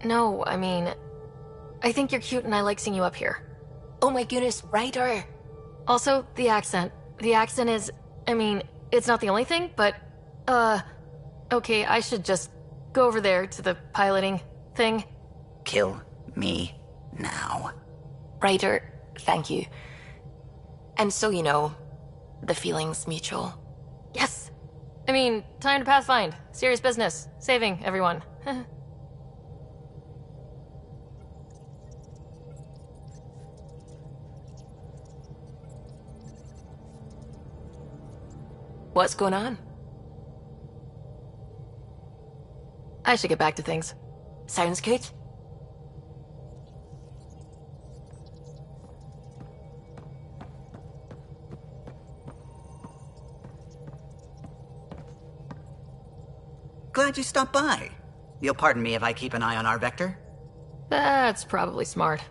No, I mean, I think you're cute and I like seeing you up here. Oh my goodness, Ryder! Also, the accent. The accent is, I mean, it's not the only thing, but, okay, I should just go over there to the piloting thing. Kill me now. Ryder, thank you. And so you know, the feeling's mutual. Yes! I mean, time to pathfind. Serious business. Saving everyone. What's going on? I should get back to things. Sounds good. Glad you stopped by. You'll pardon me if I keep an eye on our vector? That's probably smart.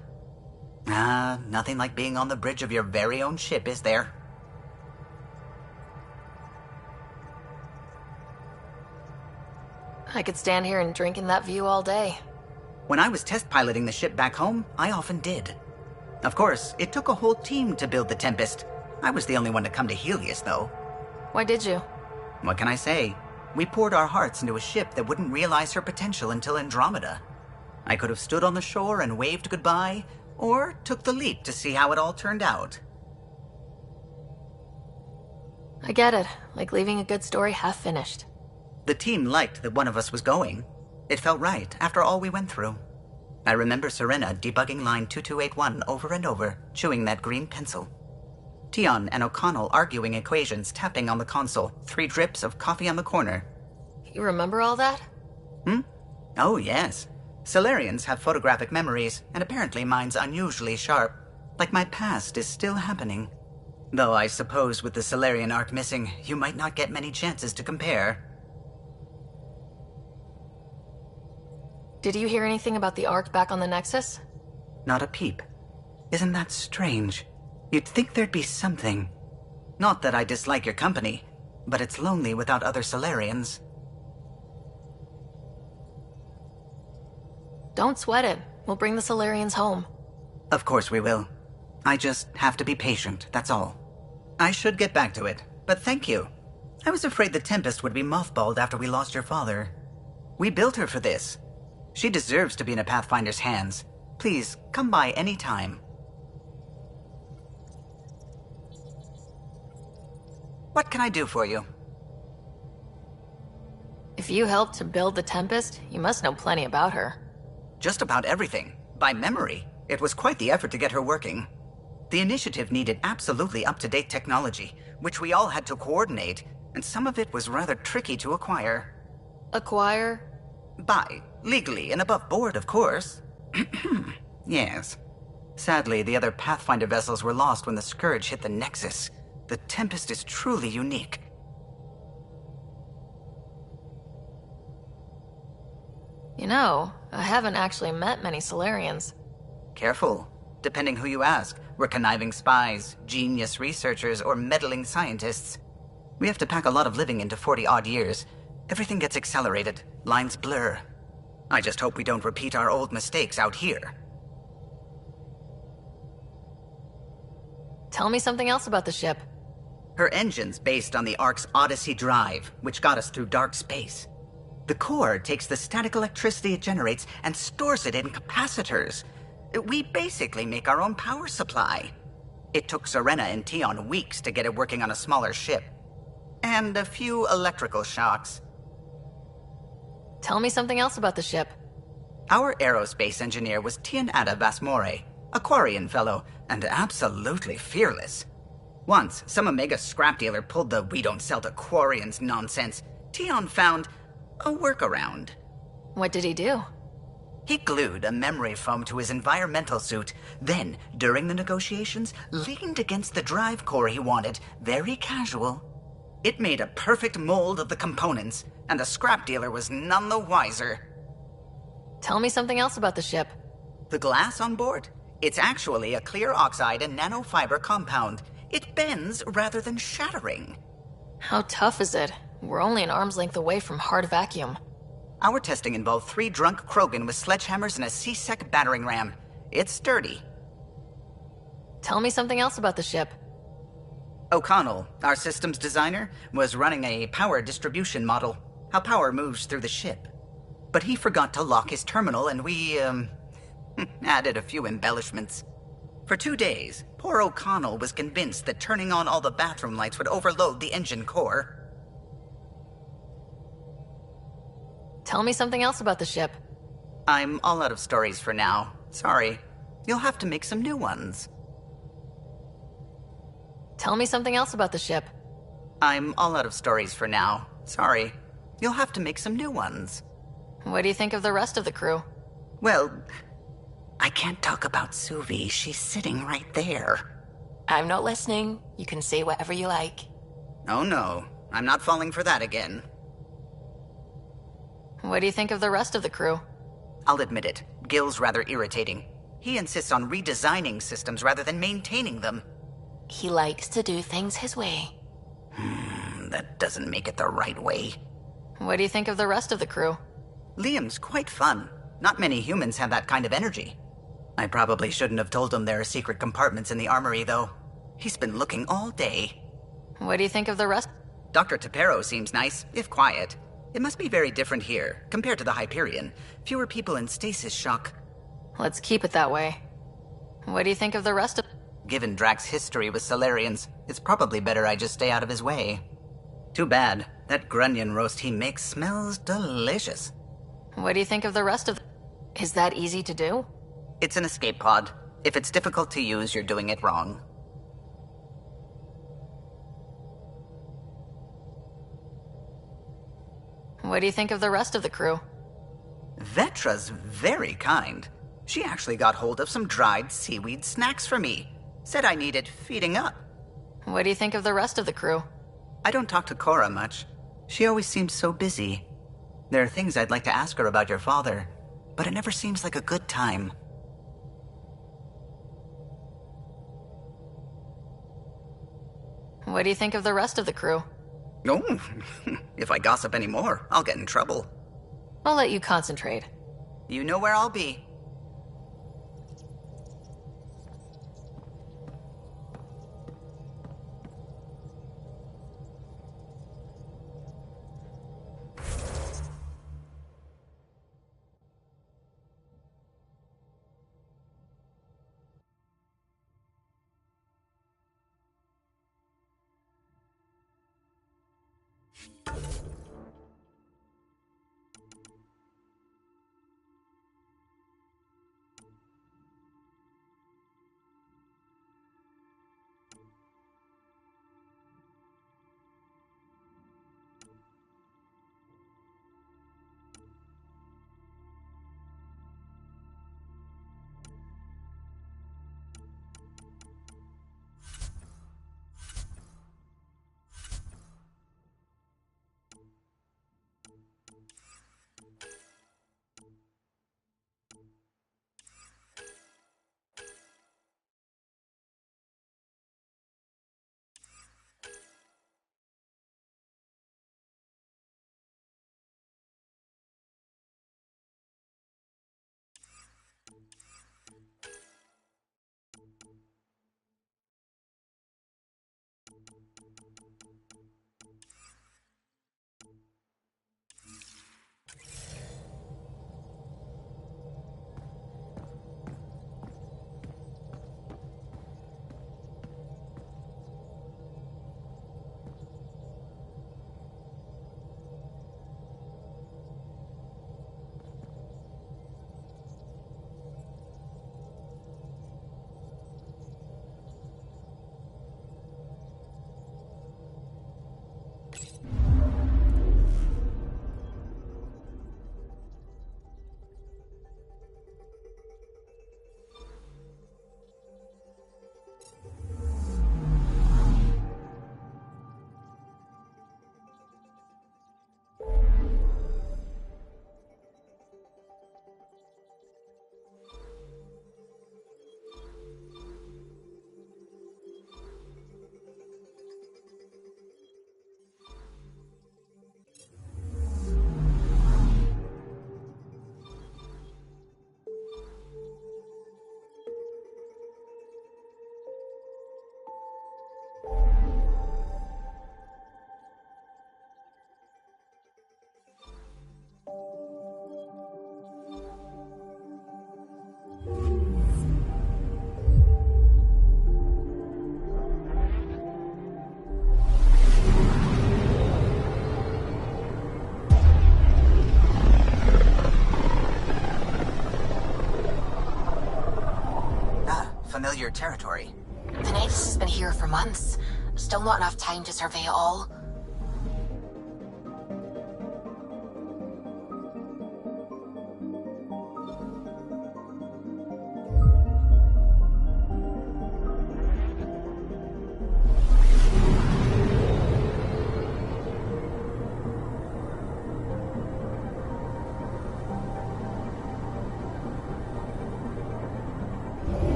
Nothing like being on the bridge of your very own ship, is there? I could stand here and drink in that view all day. When I was test piloting the ship back home, I often did. Of course, it took a whole team to build the Tempest. I was the only one to come to Helios, though. Why did you? What can I say? We poured our hearts into a ship that wouldn't realize her potential until Andromeda. I could have stood on the shore and waved goodbye, or took the leap to see how it all turned out. I get it. Like leaving a good story half finished. The team liked that one of us was going. It felt right after all we went through. I remember Serena debugging line 2281 over and over, chewing that green pencil. Tion and O'Connell arguing equations, tapping on the console, 3 drips of coffee on the corner. You remember all that? Oh, yes. Solarians have photographic memories, and apparently mine's unusually sharp. Like my past is still happening. Though I suppose with the Solarian arc missing, you might not get many chances to compare. Did you hear anything about the arc back on the Nexus? Not a peep. Isn't that strange? You'd think there'd be something. Not that I dislike your company, but it's lonely without other Solarians. Don't sweat it. We'll bring the Solarians home. Of course we will. I just have to be patient, that's all. I should get back to it, but thank you. I was afraid the Tempest would be mothballed after we lost your father. We built her for this. She deserves to be in a Pathfinder's hands. Please, come by any time. What can I do for you? If you helped to build the Tempest, you must know plenty about her. Just about everything. By memory. It was quite the effort to get her working. The initiative needed absolutely up-to-date technology, which we all had to coordinate, and some of it was rather tricky to acquire. Acquire? Buy. Legally and above board, of course. Yes. Sadly, the other Pathfinder vessels were lost when the Scourge hit the Nexus. The Tempest is truly unique. You know, I haven't actually met many Solarians. Careful. Depending who you ask, we're conniving spies, genius researchers, or meddling scientists. We have to pack a lot of living into 40-odd years. Everything gets accelerated. Lines blur. I just hope we don't repeat our old mistakes out here. Tell me something else about the ship. Her engine's based on the Ark's Odyssey drive, which got us through dark space. The core takes the static electricity it generates and stores it in capacitors. We basically make our own power supply. It took Serena and Tion weeks to get it working on a smaller ship. And a few electrical shocks. Tell me something else about the ship. Our aerospace engineer was Tianada Vasmore, a Quarian fellow, and absolutely fearless. Once, some Omega scrap dealer pulled the "we don't sell to Quarians" nonsense. Tion found a workaround. What did he do? He glued a memory foam to his environmental suit, then, during the negotiations, leaned against the drive core he wanted, very casual. It made a perfect mold of the components, and the scrap dealer was none the wiser. Tell me something else about the ship. The glass on board? It's actually a clear oxide and nanofiber compound. It bends rather than shattering. How tough is it? We're only an arm's length away from hard vacuum. Our testing involved 3 drunk Krogan with sledgehammers and a C-Sec battering ram. It's sturdy. Tell me something else about the ship. O'Connell, our systems designer, was running a power distribution model, how power moves through the ship. But he forgot to lock his terminal and we, added a few embellishments. For 2 days, poor O'Connell was convinced that turning on all the bathroom lights would overload the engine core. Tell me something else about the ship. I'm all out of stories for now. Sorry. You'll have to make some new ones. Tell me something else about the ship. I'm all out of stories for now. Sorry. You'll have to make some new ones. What do you think of the rest of the crew? Well, I can't talk about Suvi. She's sitting right there. I'm not listening. You can say whatever you like. Oh no, I'm not falling for that again. What do you think of the rest of the crew? I'll admit it. Gil's rather irritating. He insists on redesigning systems rather than maintaining them. He likes to do things his way. That doesn't make it the right way. What do you think of the rest of the crew? Liam's quite fun. Not many humans have that kind of energy. I probably shouldn't have told him there are secret compartments in the armory, though. He's been looking all day. What do you think of the rest? Dr. Tapero seems nice, if quiet. It must be very different here, compared to the Hyperion. Fewer people in stasis shock. Let's keep it that way. What do you think of the rest of... Given Drax's history with Solarians, it's probably better I just stay out of his way. Too bad. That grunion roast he makes smells delicious. What do you think of the rest of... Is that easy to do? It's an escape pod. If it's difficult to use, you're doing it wrong. What do you think of the rest of the crew? Vetra's very kind. She actually got hold of some dried seaweed snacks for me. Said I needed feeding up. What do you think of the rest of the crew? I don't talk to Cora much. She always seems so busy. There are things I'd like to ask her about your father, but it never seems like a good time. What do you think of the rest of the crew? Oh, if I gossip anymore, I'll get in trouble. I'll let you concentrate. You know where I'll be. Familiar territory. The Nexus has been here for months. Still not enough time to survey it all.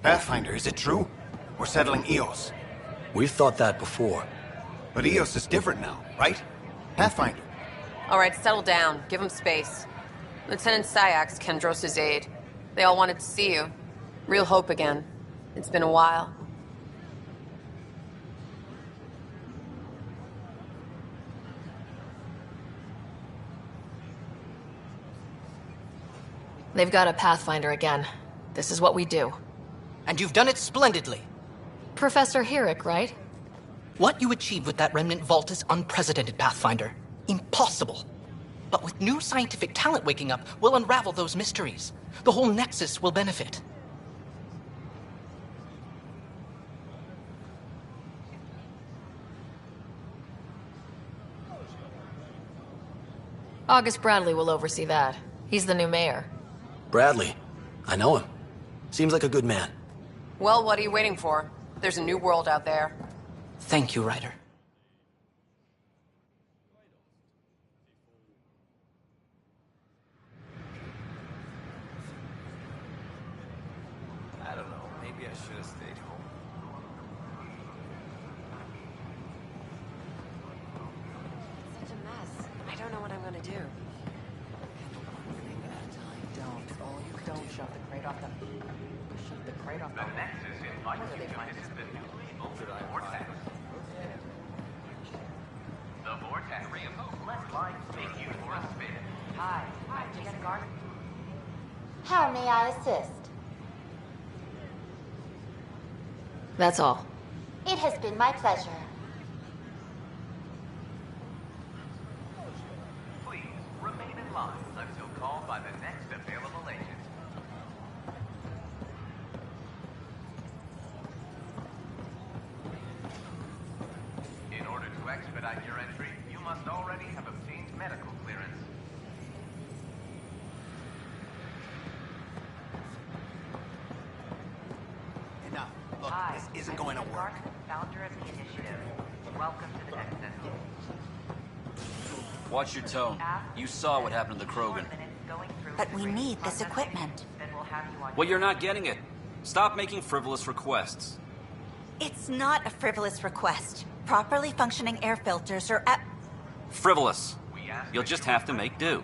Pathfinder, is it true? We're settling Eos. We've thought that before. But Eos is different now, right? Pathfinder. All right, settle down. Give him space. Lieutenant Syax, Kendros' aide. They all wanted to see you. Real hope again. It's been a while. They've got a Pathfinder again. This is what we do. And you've done it splendidly. Professor Herrick, right? What you achieved with that remnant vault is unprecedented, Pathfinder. Impossible. But with new scientific talent waking up, we'll unravel those mysteries. The whole Nexus will benefit. August Bradley will oversee that. He's the new mayor. Bradley. I know him. Seems like a good man. Well, what are you waiting for? There's a new world out there. Thank you, Ryder. I don't know. Maybe I should have stayed home. Such a mess. I don't know what I'm gonna do. Don't shove the crate off the... Shove the crate off the... Nexus invites you to visit the newly opened vortex. The vortex let life take you for a spin. Hi, just Garden. How may I assist? That's all. It has been my pleasure. Please remain in line until called by the next available agent. In order to expedite your entry, you must already have obtained medical clearance. Enough. Look, this isn't going to work. Founder of the initiative. Welcome to the Nexus. Watch your tone. You saw what happened to the Krogan. But we need this equipment. Well, you're not getting it. Stop making frivolous requests. It's not a frivolous request. Properly functioning air filters are at... Frivolous. You'll just have to make do.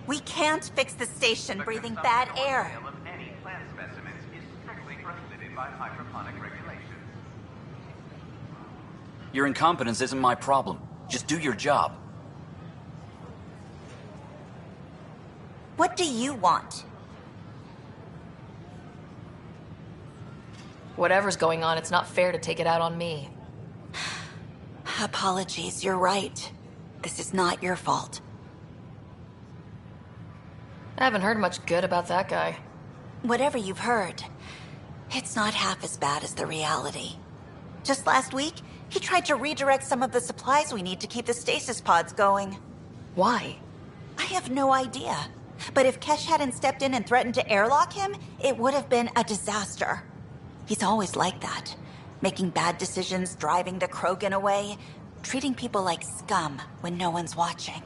We can't fix the station breathing bad air. Of any plant specimens is strictly prohibited by hydroponic regulations. Your incompetence isn't my problem. Just do your job. What do you want? Whatever's going on, it's not fair to take it out on me. Apologies, you're right. This is not your fault. I haven't heard much good about that guy. Whatever you've heard, it's not half as bad as the reality. Just last week, he tried to redirect some of the supplies we need to keep the stasis pods going. Why? I have no idea. But if Kesh hadn't stepped in and threatened to airlock him, it would have been a disaster. He's always like that. Making bad decisions, driving the Krogan away, treating people like scum when no one's watching.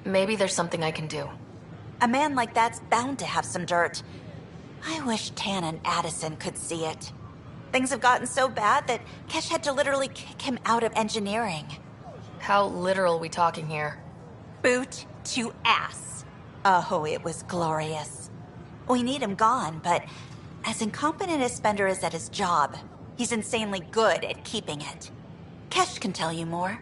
Maybe there's something I can do. A man like that's bound to have some dirt. I wish Tan and Addison could see it. Things have gotten so bad that Kesh had to literally kick him out of engineering. How literal we talking here? Boot to ass. Oh, it was glorious. We need him gone, but as incompetent as Spender is at his job, he's insanely good at keeping it. Kesh can tell you more.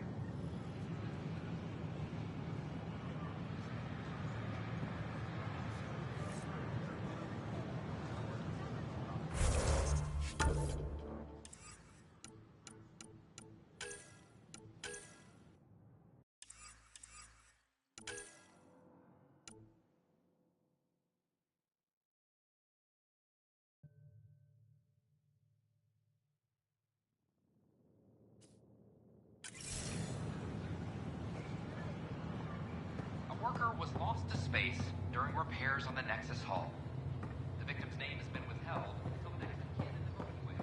Was lost to space during repairs on the Nexus hull. The victim's name has been withheld until the next of kin in the Milky Way.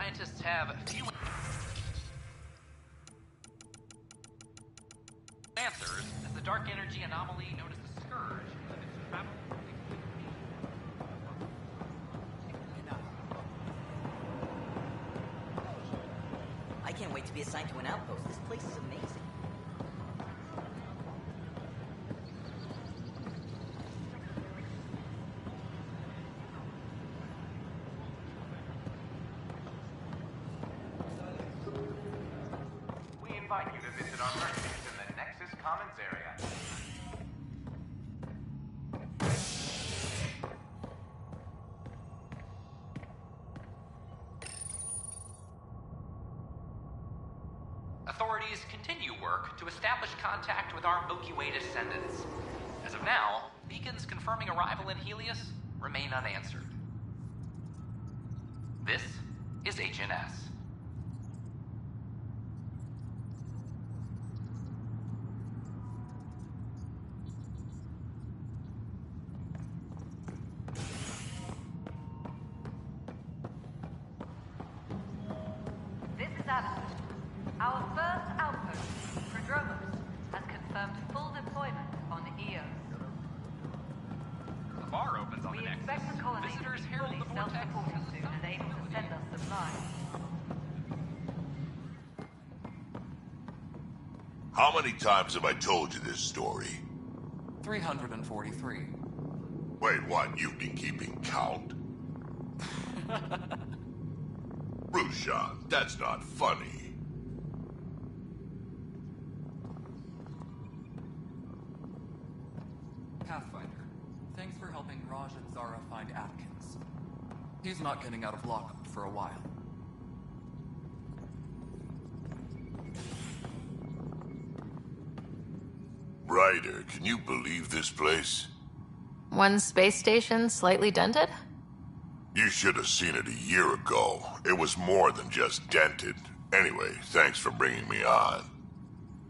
scientists have few answers as the dark energy anomaly known as the Scourge of its travel. I can't wait to be assigned to an outpost. This place is amazing. We invite you to visit our merchants in the Nexus Commons area. Authorities continue work to establish contact with our Milky Way descendants. As of now, beacons confirming arrival in Helios remain unanswered. This is HNS. This is Addison. Our first outpost, Andromeda, has confirmed full deployment on Eos. The bar opens on the Nexus. Expect the colony Visitors to be herald fully the vortex. self-supporting soon and able to send us supplies. How many times have I told you this story? 343. Wait, what? You've been keeping count? Rushan, that's not funny. Pathfinder, thanks for helping Raj and Zara find Atkins. He's not getting out of lockup for a while. Ryder, can you believe this place? One space station slightly dented? You should have seen it a year ago. It was more than just dented. Anyway, thanks for bringing me on.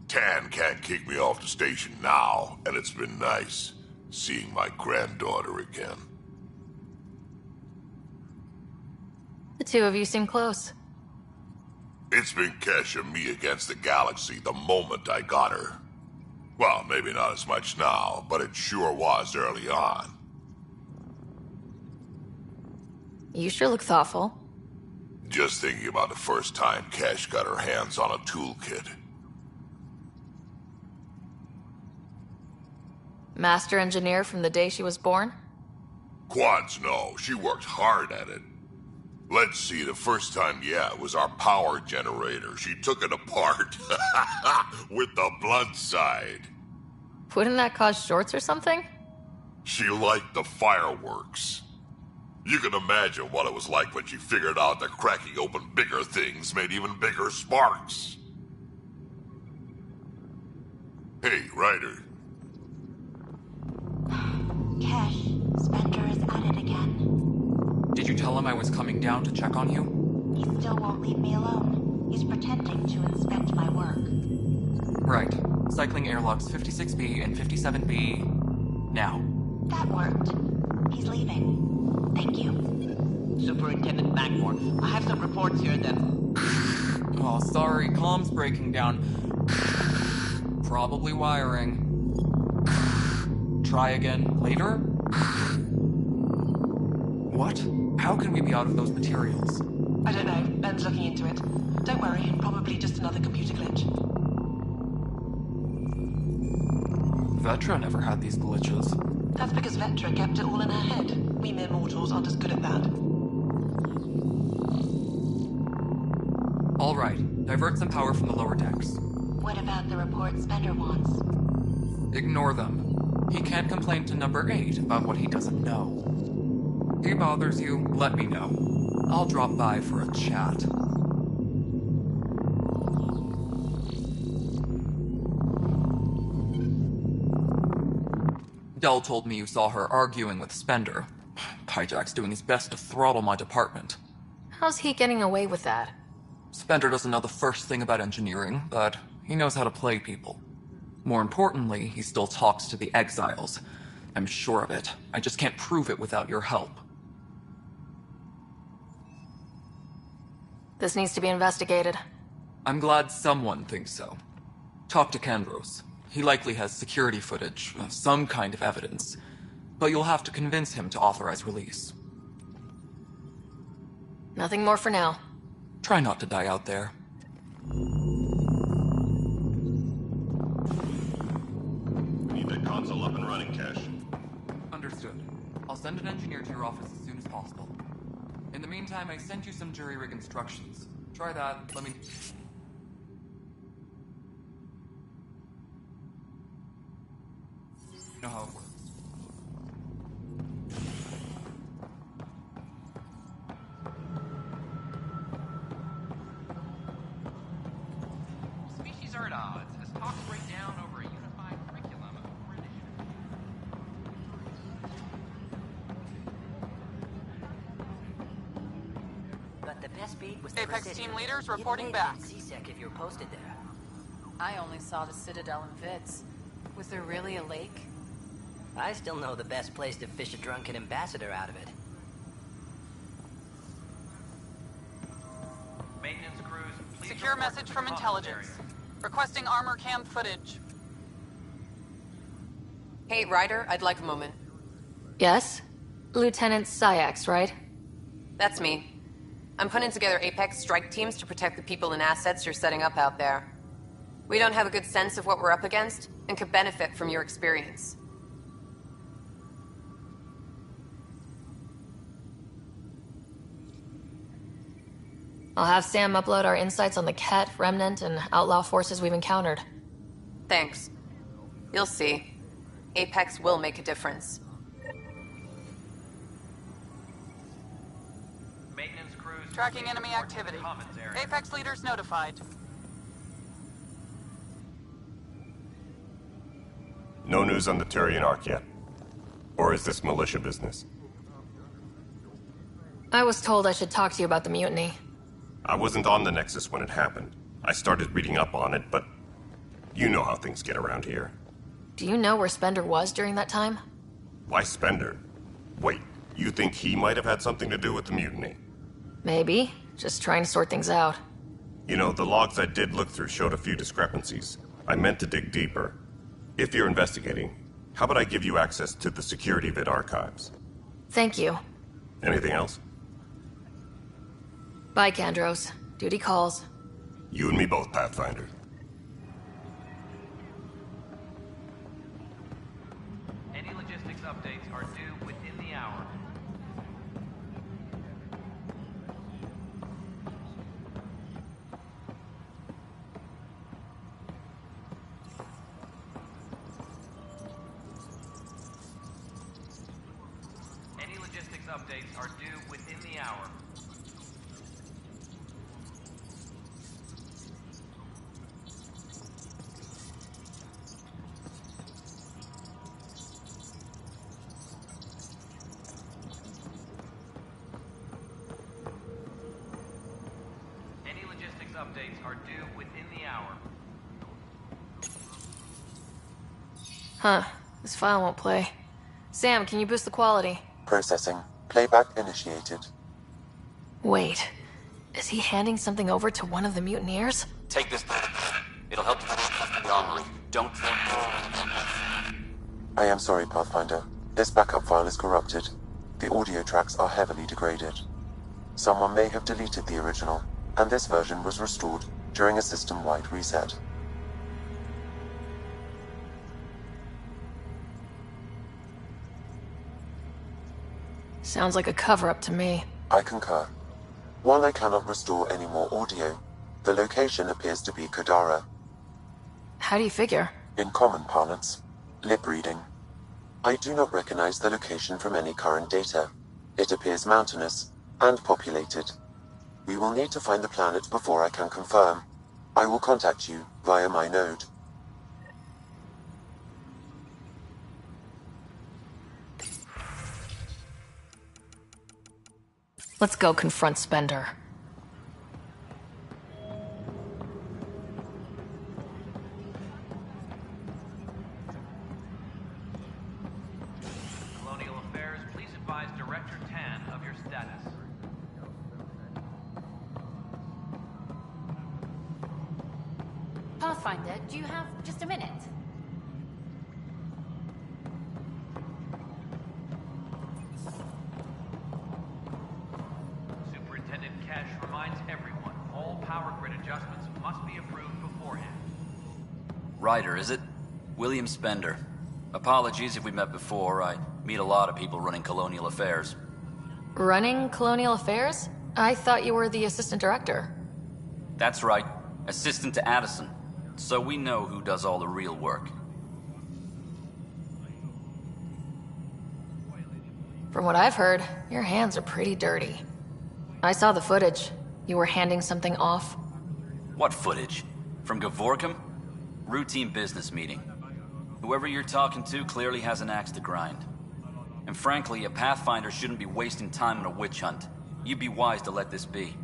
Tan can't kick me off the station now, and it's been nice seeing my granddaughter again. The two of you seem close. It's been Kesh and me against the galaxy the moment I got her. Well, maybe not as much now, but it sure was early on. You sure look thoughtful. Just thinking about the first time Kesh got her hands on a toolkit. Master engineer from the day she was born? Quads, no. She worked hard at it. Let's see, the first time, yeah, it was our power generator. She took it apart. With the blunt side. Wouldn't that cause shorts or something? She liked the fireworks. You can imagine what it was like when she figured out that cracking open bigger things made even bigger sparks. Hey, Ryder. Cash, Spender is at it again. Did you tell him I was coming down to check on you? He still won't leave me alone. He's pretending to inspect my work. Right. Cycling airlocks 56B and 57B... now. That worked. He's leaving. Thank you. Superintendent Backmore, I have some reports here that... Oh, sorry, comm's breaking down. Probably wiring. Try again later? What? How can we be out of those materials? I don't know. Ben's looking into it. Don't worry, probably just another computer glitch. Vetra never had these glitches. That's because Vetra kept it all in her head. We mere mortals aren't as good at that. All right, divert some power from the lower decks. What about the report Spender wants? Ignore them. He can't complain to number 8 about what he doesn't know. He bothers you, let me know. I'll drop by for a chat. Dell told me you saw her arguing with Spender. Pyjack's doing his best to throttle my department. How's he getting away with that? Spender doesn't know the first thing about engineering, but he knows how to play people. More importantly, he still talks to the exiles. I'm sure of it. I just can't prove it without your help. This needs to be investigated. I'm glad someone thinks so. Talk to Kandros. He likely has security footage, some kind of evidence. But you'll have to convince him to authorize release. Nothing more for now. Try not to die out there. Need that console up and running, Cash. Understood. I'll send an engineer to your office as soon as possible. In the meantime, I sent you some jury rig instructions. Try that. Let me... know how it works. Species are at odds as talks break down over a unified curriculum of core initiatives. But the best beat was the Apex precision. team leaders You'd reporting made back. it in CSEC if you were posted there. I only saw the Citadel and Vitz. Was there really a lake? I still know the best place to fish a drunken ambassador out of it. Maintenance crews, please Secure report message to the from comms intelligence. area. Requesting armor cam footage. Hey, Ryder, I'd like a moment. Yes? Lieutenant Syax, right? That's me. I'm putting together Apex strike teams to protect the people and assets you're setting up out there. We don't have a good sense of what we're up against, and could benefit from your experience. I'll have Sam upload our insights on the Ket, Remnant, and outlaw forces we've encountered. Thanks. You'll see. Apex will make a difference. Maintenance crews, Tracking please enemy report to the activity. commons area. Apex leaders notified. No news on the Turian Ark yet? Or is this militia business? I was told I should talk to you about the mutiny. I wasn't on the Nexus when it happened. I started reading up on it, but you know how things get around here. Do you know where Spender was during that time? Why Spender? Wait, you think he might have had something to do with the mutiny? Maybe. Just trying to sort things out. You know, the logs I did look through showed a few discrepancies. I meant to dig deeper. If you're investigating, how about I give you access to the security vid archives? Thank you. Anything else? Bye, Kandros. Duty calls. You and me both, Pathfinder. Any logistics updates are due within the hour. Any logistics updates are due within the hour. Any logistics updates are due within the hour. Huh. This file won't play. Sam, can you boost the quality? Processing. Playback initiated. Wait. Is he handing something over to one of the mutineers? Take this. It'll help you with the armory. Don't... I am sorry, Pathfinder. This backup file is corrupted. The audio tracks are heavily degraded. Someone may have deleted the original, and this version was restored during a system-wide reset. Sounds like a cover-up to me. I concur. While I cannot restore any more audio, the location appears to be Kadara. How do you figure? In common parlance, lip reading. I do not recognize the location from any current data. It appears mountainous and populated. We will need to find the planet before I can confirm. I will contact you via my node. Let's go confront Spender. Colonial Affairs, please advise Director Tan of your status. Pathfinder, do you have just a minute? Superintendent Cash reminds everyone, all power grid adjustments must be approved beforehand. Ryder, is it? William Spender. Apologies if we met before. I meet a lot of people running colonial affairs. Running Colonial Affairs? I thought you were the assistant director. That's right. Assistant to Addison. So we know who does all the real work. From what I've heard, your hands are pretty dirty. I saw the footage. You were handing something off. What footage? From Gavorkum? Routine business meeting. Whoever you're talking to clearly has an axe to grind. And frankly, a Pathfinder shouldn't be wasting time on a witch hunt. You'd be wise to let this be.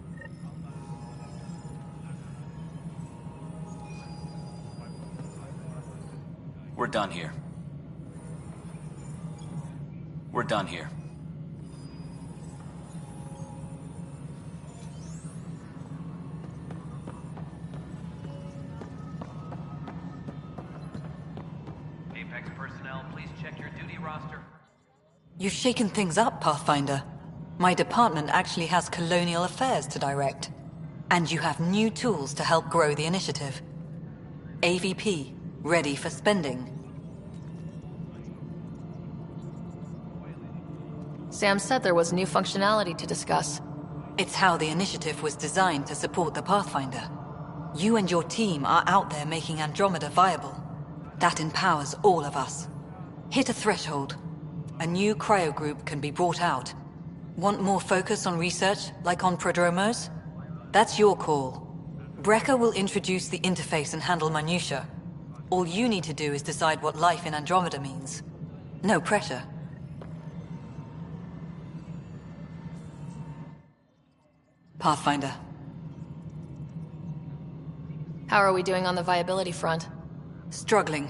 We're done here. We're done here. Apex personnel, please check your duty roster. You've shaken things up, Pathfinder. My department actually has colonial affairs to direct. And you have new tools to help grow the initiative. AVP, ready for spending. Sam said there was new functionality to discuss. It's how the initiative was designed to support the Pathfinder. You and your team are out there making Andromeda viable. That empowers all of us. Hit a threshold. A new cryo group can be brought out. Want more focus on research, like on prodromos? That's your call. Brecker will introduce the interface and handle minutiae. All you need to do is decide what life in Andromeda means. No pressure. Pathfinder. How are we doing on the viability front? Struggling.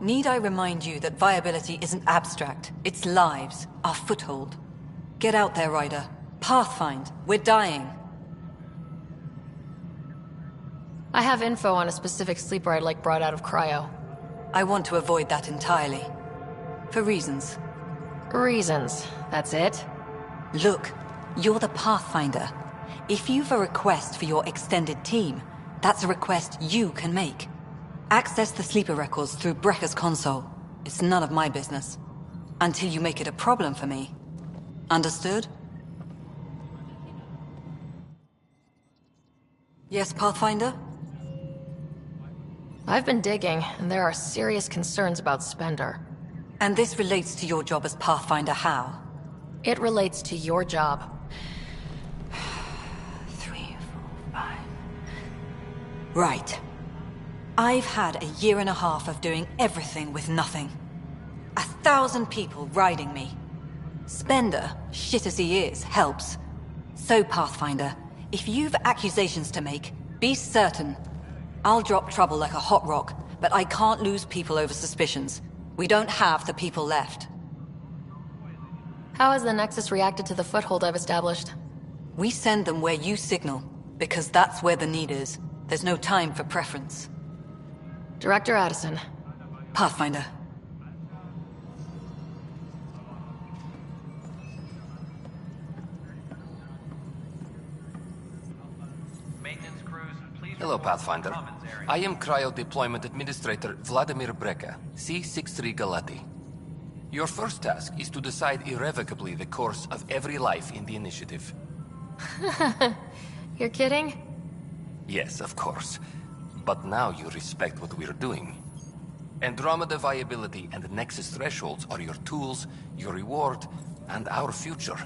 Need I remind you that viability isn't abstract, it's lives, our foothold. Get out there, Ryder. Pathfind, we're dying. I have info on a specific sleeper I'd like brought out of cryo. I want to avoid that entirely. For reasons. Reasons, that's it? Look, you're the Pathfinder. If you've a request for your extended team, that's a request you can make. Access the sleeper records through Brecker's console. It's none of my business. Until you make it a problem for me. Understood? Yes, Pathfinder? I've been digging, and there are serious concerns about Spender. And this relates to your job as Pathfinder how? It relates to your job. 3, 4, 5... Right. I've had a year and a half of doing everything with nothing. 1,000 people riding me. Spender, shit as he is, helps. So, Pathfinder, if you've accusations to make, be certain. I'll drop trouble like a hot rock, but I can't lose people over suspicions. We don't have the people left. How has the Nexus reacted to the foothold I've established? We send them where you signal, because that's where the need is. There's no time for preference. Director Addison. Pathfinder. Maintenance crews, please. Hello, Pathfinder. I am Cryo Deployment Administrator Vladimir Breka, C-63 Galati. Your first task is to decide irrevocably the course of every life in the initiative. You're kidding? Yes, of course. But now you respect what we're doing. Andromeda viability and Nexus thresholds are your tools, your reward, and our future.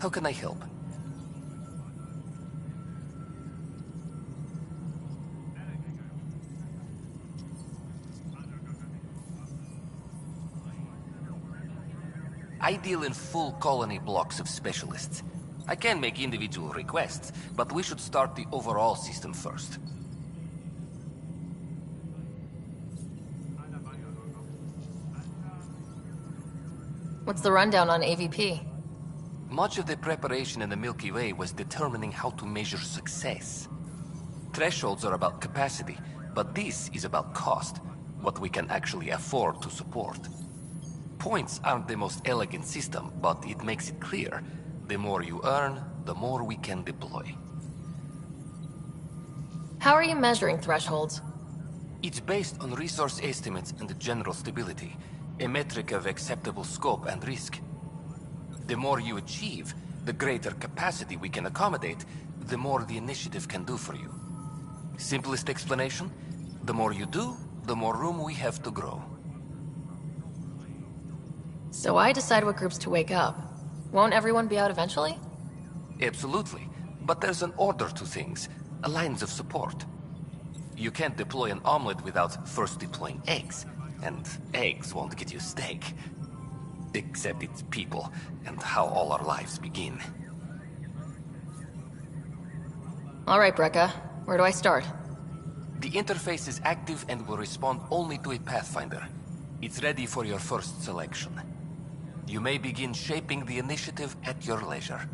How can I help? I deal in full colony blocks of specialists. I can make individual requests, but we should start the overall system first. What's the rundown on AVP? Much of the preparation in the Milky Way was determining how to measure success. Thresholds are about capacity, But this is about cost, what we can actually afford to support. Points aren't the most elegant system, but it makes it clear. The more you earn, the more we can deploy. How are you measuring thresholds? It's based on resource estimates and general stability, a metric of acceptable scope and risk. The more you achieve, the greater capacity we can accommodate, the more the initiative can do for you. Simplest explanation? The more you do, the more room we have to grow. So I decide what groups to wake up. Won't everyone be out eventually? Absolutely. But there's an order to things, lines of support. You can't deploy an omelet without first deploying eggs, and eggs won't get you steak. Except it's people, and how all our lives begin. All right, Brekka. Where do I start? The interface is active and will respond only to a Pathfinder. It's ready for your first selection. You may begin shaping the initiative at your leisure.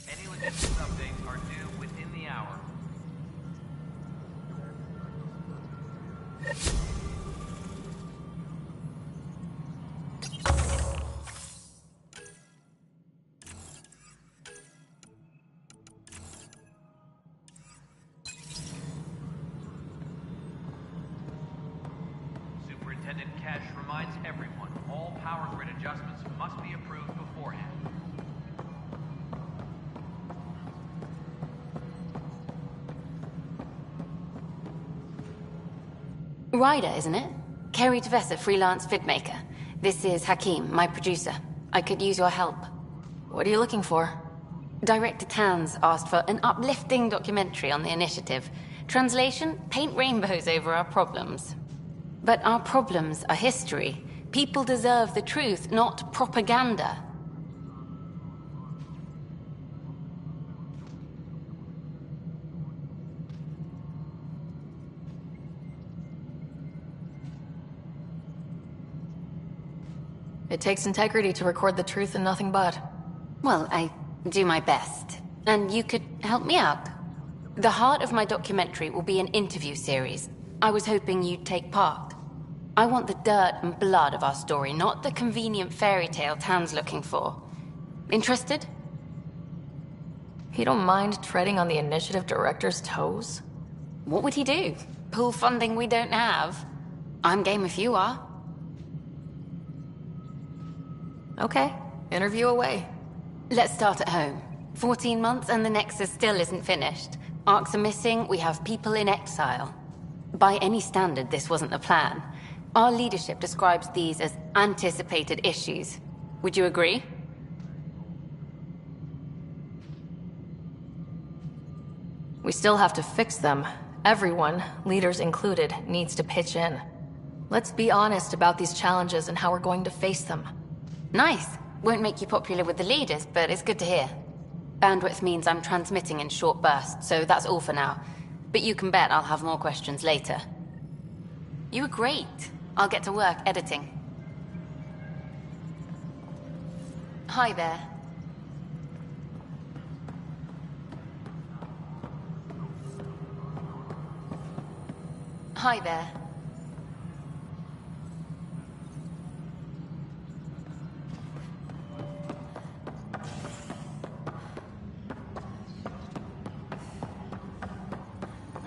Any logistics updates are due within the hour. Ryder, isn't it? Kerry Tevessa, freelance vidmaker. This is Hakim, my producer. I could use your help. What are you looking for? Director Tans asked for an uplifting documentary on the initiative. Translation, paint rainbows over our problems. But our problems are history. People deserve the truth, not propaganda. It takes integrity to record the truth and nothing but. Well, I do my best. And you could help me out. The heart of my documentary will be an interview series. I was hoping you'd take part. I want the dirt and blood of our story, not the convenient fairy tale Tan's looking for. Interested? You don't mind treading on the initiative director's toes? What would he do? Pull funding we don't have? I'm game if you are. Okay, interview away. Let's start at home. 14 months and the Nexus still isn't finished. Arcs are missing, we have people in exile. By any standard, this wasn't the plan. Our leadership describes these as anticipated issues. Would you agree? We still have to fix them. Everyone, leaders included, needs to pitch in. Let's be honest about these challenges and how we're going to face them. Nice. Won't make you popular with the leaders, but it's good to hear. Bandwidth means I'm transmitting in short bursts, so that's all for now. But you can bet I'll have more questions later. You were great. I'll get to work editing. Hi there. Hi there.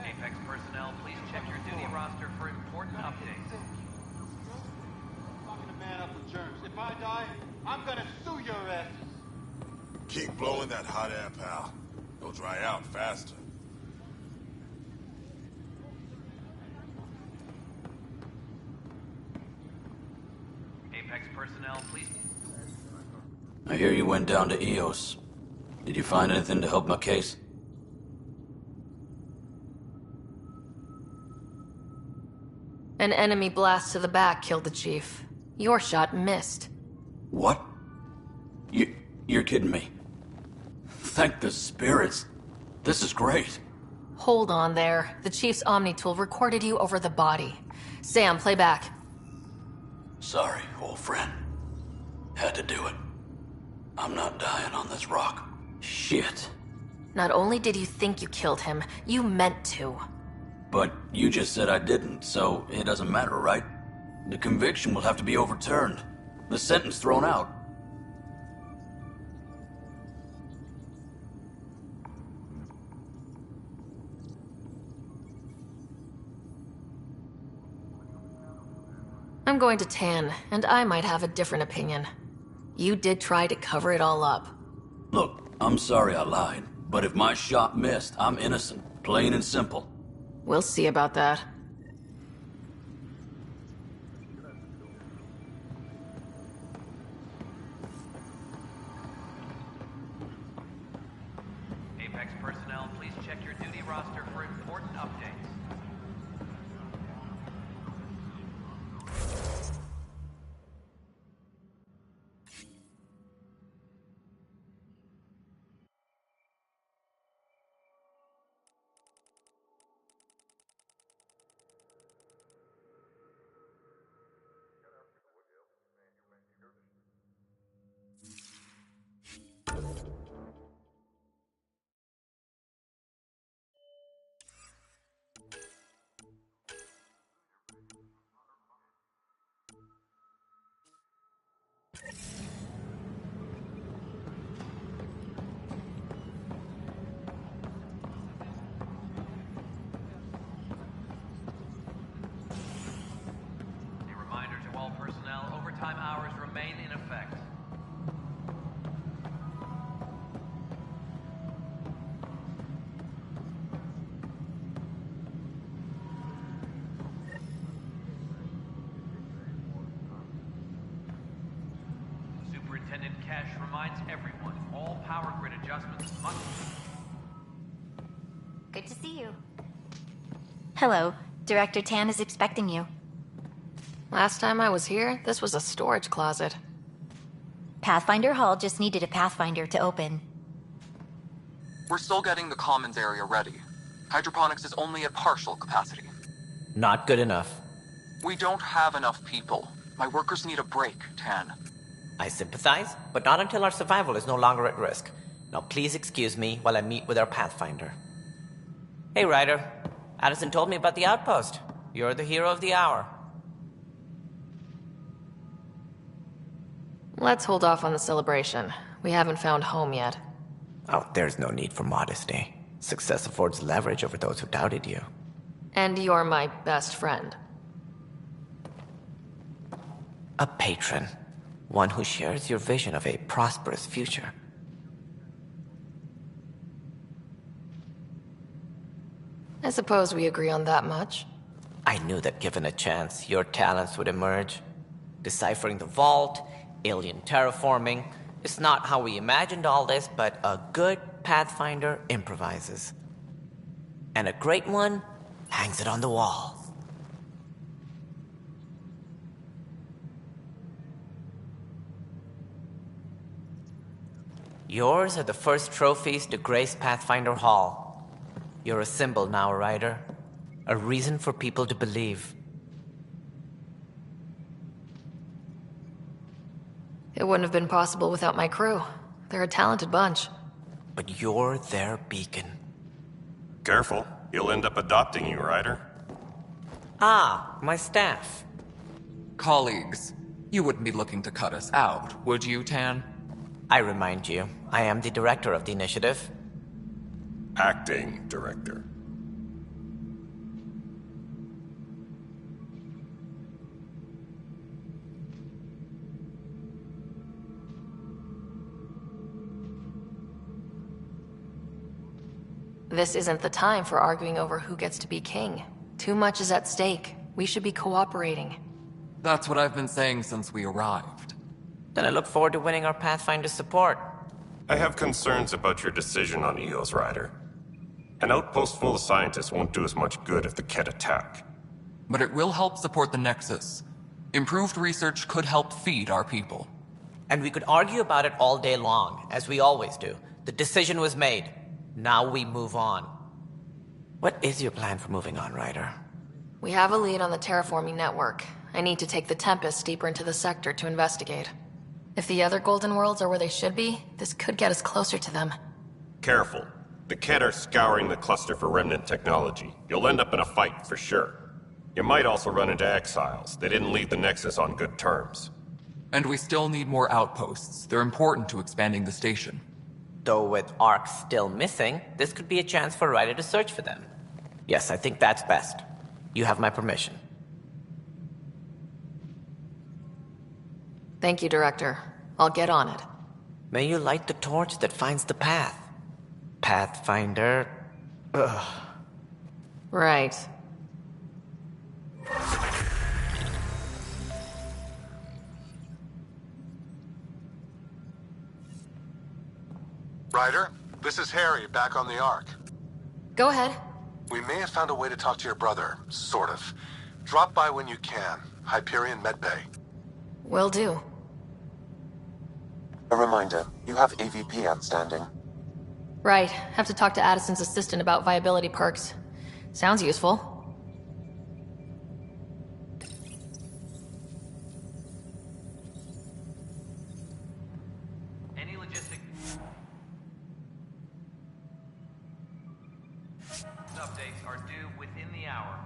Apex personnel, please check your duty roster for important updates. Fucking a man up with germs. If I die, I'm gonna sue your asses. Keep blowing that hot air, pal. It'll dry out faster. Apex personnel, please. I hear you went down to EOS. Did you find anything to help my case? An enemy blast to the back killed the chief. Your shot missed. What? You're kidding me. Thank the spirits. This is great. Hold on there. The chief's Omni tool recorded you over the body. Sam, play back. Sorry, old friend. Had to do it. I'm not dying on this rock. Shit. Not only did you think you killed him, you meant to. But you just said I didn't, so it doesn't matter, right? The conviction will have to be overturned. The sentence thrown out. I'm going to Tan, and I might have a different opinion. You did try to cover it all up. Look, I'm sorry I lied, but if my shot missed, I'm innocent. Plain and simple. We'll see about that. Apex personnel, please check your duty roster for important updates. reminds everyone, all power grid adjustments must... Good to see you. Hello. Director Tan is expecting you. Last time I was here, this was a storage closet. Pathfinder Hall just needed a Pathfinder to open. We're still getting the commons area ready. Hydroponics is only at partial capacity. Not good enough. We don't have enough people. My workers need a break, Tan. I sympathize, but not until our survival is no longer at risk. Now please excuse me while I meet with our Pathfinder. Hey, Ryder. Addison told me about the outpost. You're the hero of the hour. Let's hold off on the celebration. We haven't found home yet. Oh, there's no need for modesty. Success affords leverage over those who doubted you. And you're my best friend. A patron. One who shares your vision of a prosperous future. I suppose we agree on that much. I knew that given a chance, your talents would emerge. Deciphering the vault, alien terraforming. It's not how we imagined all this, but a good Pathfinder improvises. And a great one hangs it on the wall. Yours are the first trophies to grace Pathfinder Hall. You're a symbol now, Ryder. A reason for people to believe. It wouldn't have been possible without my crew. They're a talented bunch. But you're their beacon. Careful. He'll end up adopting you, Ryder. Ah, my staff. Colleagues, you wouldn't be looking to cut us out, would you, Tan? I remind you, I am the director of the initiative. Acting director. This isn't the time for arguing over who gets to be king. Too much is at stake. We should be cooperating. That's what I've been saying since we arrived. Then I look forward to winning our Pathfinder's support. I have concerns about your decision on Eos, Ryder. An outpost full of scientists won't do as much good if the Kett attack. But it will help support the Nexus. Improved research could help feed our people. And we could argue about it all day long, as we always do. The decision was made. Now we move on. What is your plan for moving on, Ryder? We have a lead on the terraforming network. I need to take the Tempest deeper into the sector to investigate. If the other Golden Worlds are where they should be, this could get us closer to them. Careful. The Kett are scouring the cluster for remnant technology. You'll end up in a fight, for sure. You might also run into exiles. They didn't leave the Nexus on good terms. And we still need more outposts. They're important to expanding the station. Though with Ark still missing, this could be a chance for Ryder to search for them. Yes, I think that's best. You have my permission. Thank you, Director. I'll get on it. May you light the torch that finds the path. Pathfinder... Ugh. Right. Ryder, this is Harry, back on the Ark. Go ahead. We may have found a way to talk to your brother, sort of. Drop by when you can. Hyperion Medbay. Will do. A reminder, you have AVP outstanding. Right. Have to talk to Addison's assistant about viability perks. Sounds useful. Any logistic updates are due within the hour.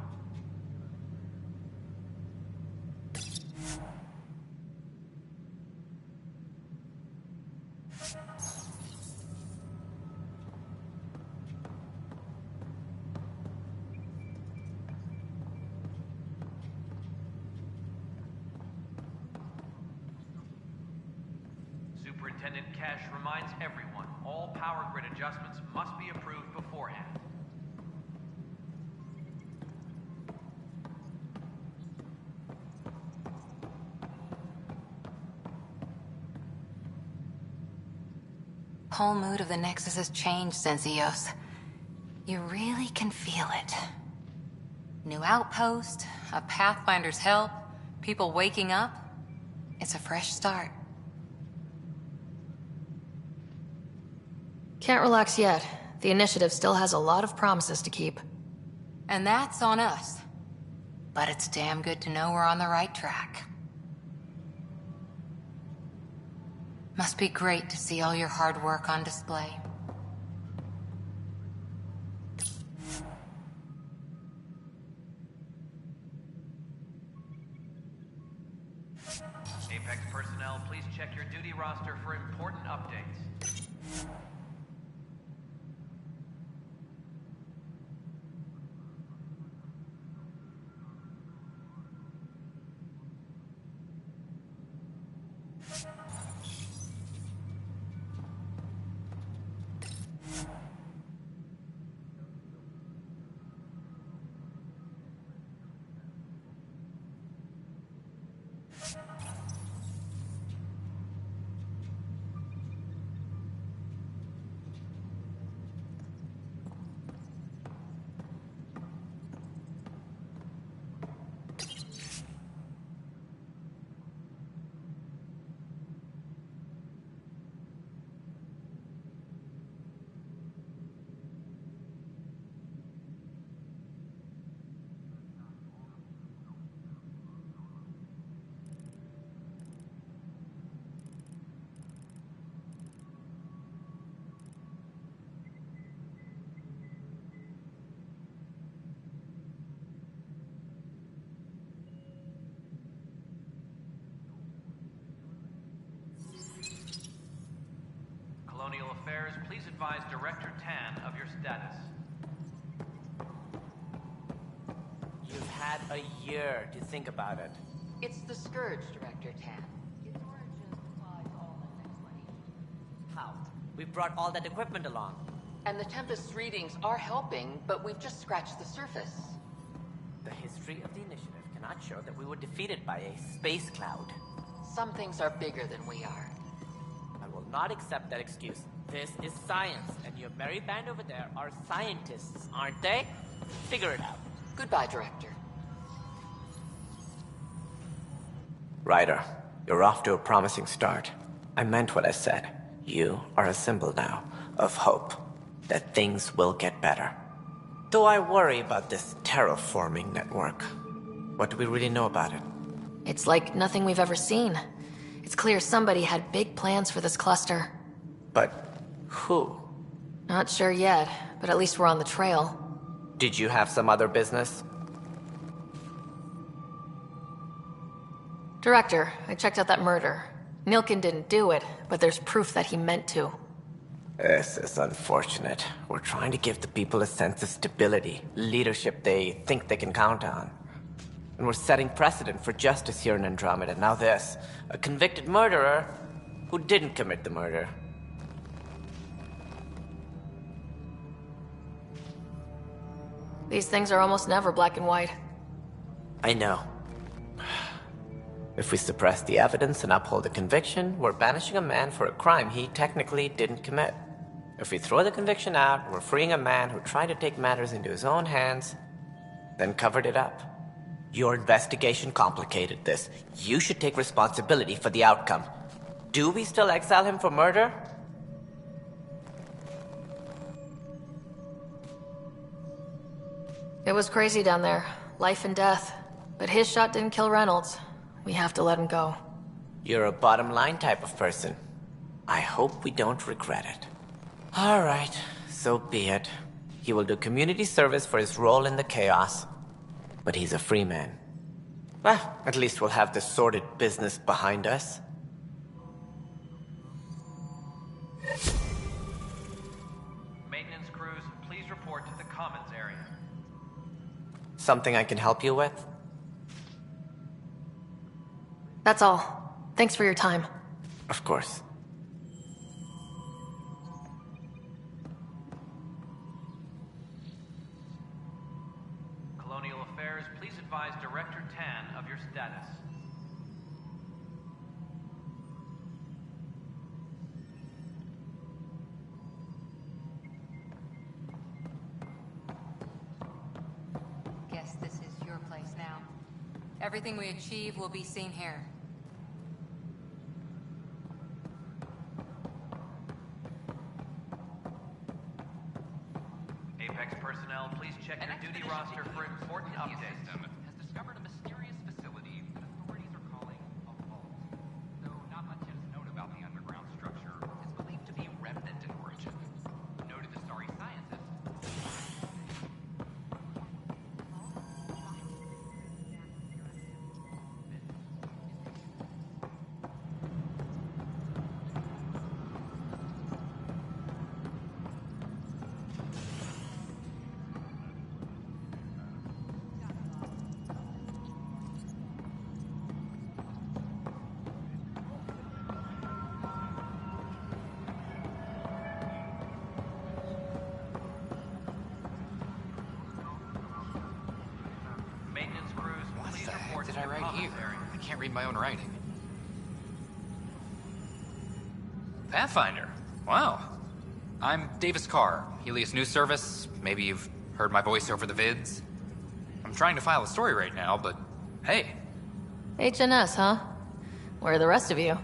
Superintendent Cash reminds everyone, all power grid adjustments must be approved beforehand. Whole mood of the Nexus has changed since EOS. You really can feel it. New outpost, a Pathfinder's help, people waking up. It's a fresh start. Can't relax yet. The initiative still has a lot of promises to keep. And that's on us. But it's damn good to know we're on the right track. Must be great to see all your hard work on display. Apex personnel, please check your duty roster for important updates. Colonial Affairs, please advise Director Tan of your status. You've had a year to think about it. It's the Scourge, Director Tan. How? We brought all that equipment along. And the Tempest's readings are helping, but we've just scratched the surface. The history of the initiative cannot show that we were defeated by a space cloud. Some things are bigger than we are. I will not accept that excuse. This is science, and your merry band over there are scientists, aren't they? Figure it out. Goodbye, Director. Ryder, you're off to a promising start. I meant what I said. You are a symbol now of hope that things will get better. Though I worry about this terraforming network. What do we really know about it? It's like nothing we've ever seen. It's clear somebody had big plans for this cluster. But who? Not sure yet, but at least we're on the trail. Did you have some other business? Director, I checked out that murder. Nilkin didn't do it, but there's proof that he meant to. This is unfortunate. We're trying to give the people a sense of stability, leadership they think they can count on. And we're setting precedent for justice here in Andromeda. Now this, a convicted murderer who didn't commit the murder. These things are almost never black and white. I know. If we suppress the evidence and uphold the conviction, we're banishing a man for a crime he technically didn't commit. If we throw the conviction out, we're freeing a man who tried to take matters into his own hands, then covered it up. Your investigation complicated this. You should take responsibility for the outcome. Do we still exile him for murder? It was crazy down there. Life and death. But his shot didn't kill Reynolds. We have to let him go. You're a bottom line type of person. I hope we don't regret it. All right, so be it. He will do community service for his role in the chaos. But he's a free man. Well, at least we'll have the sordid business behind us. Maintenance crews, please report to the commons area. Something I can help you with? That's all. Thanks for your time. Of course. Colonial Affairs, please advise Director Tan of your status. Everything we achieve will be seen here. Apex personnel, please check your duty roster for important updates. Has discovered a mysterious facility that authorities are calling a vault. Though not much is known about the underground structure, it's believed to be remnant in origin. Noted the sorry scientist. Did I write here? I can't read my own writing. Pathfinder. Wow. I'm Davis Carr, Helios News Service. Maybe you've heard my voice over the vids. I'm trying to file a story right now, but hey. HNS, huh? Where are the rest of you?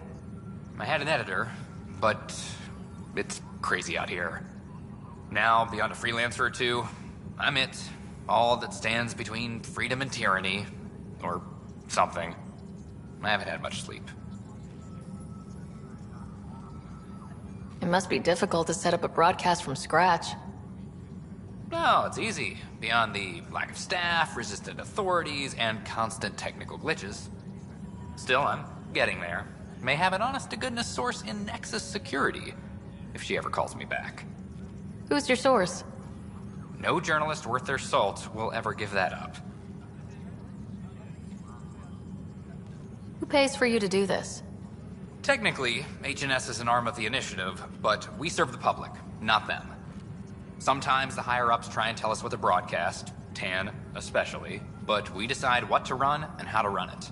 I had an editor, but it's crazy out here. Now, beyond a freelancer or two, I'm it. All that stands between freedom and tyranny. Or something. I haven't had much sleep. It must be difficult to set up a broadcast from scratch. No, it's easy. Beyond the lack of staff, resistant authorities, and constant technical glitches. Still, I'm getting there. May have an honest-to-goodness source in Nexus security, if she ever calls me back. Who's your source? No journalist worth their salt will ever give that up. Who pays for you to do this? Technically, HNS is an arm of the initiative, but we serve the public, not them. Sometimes the higher-ups try and tell us what to broadcast, Tan especially, but we decide what to run and how to run it.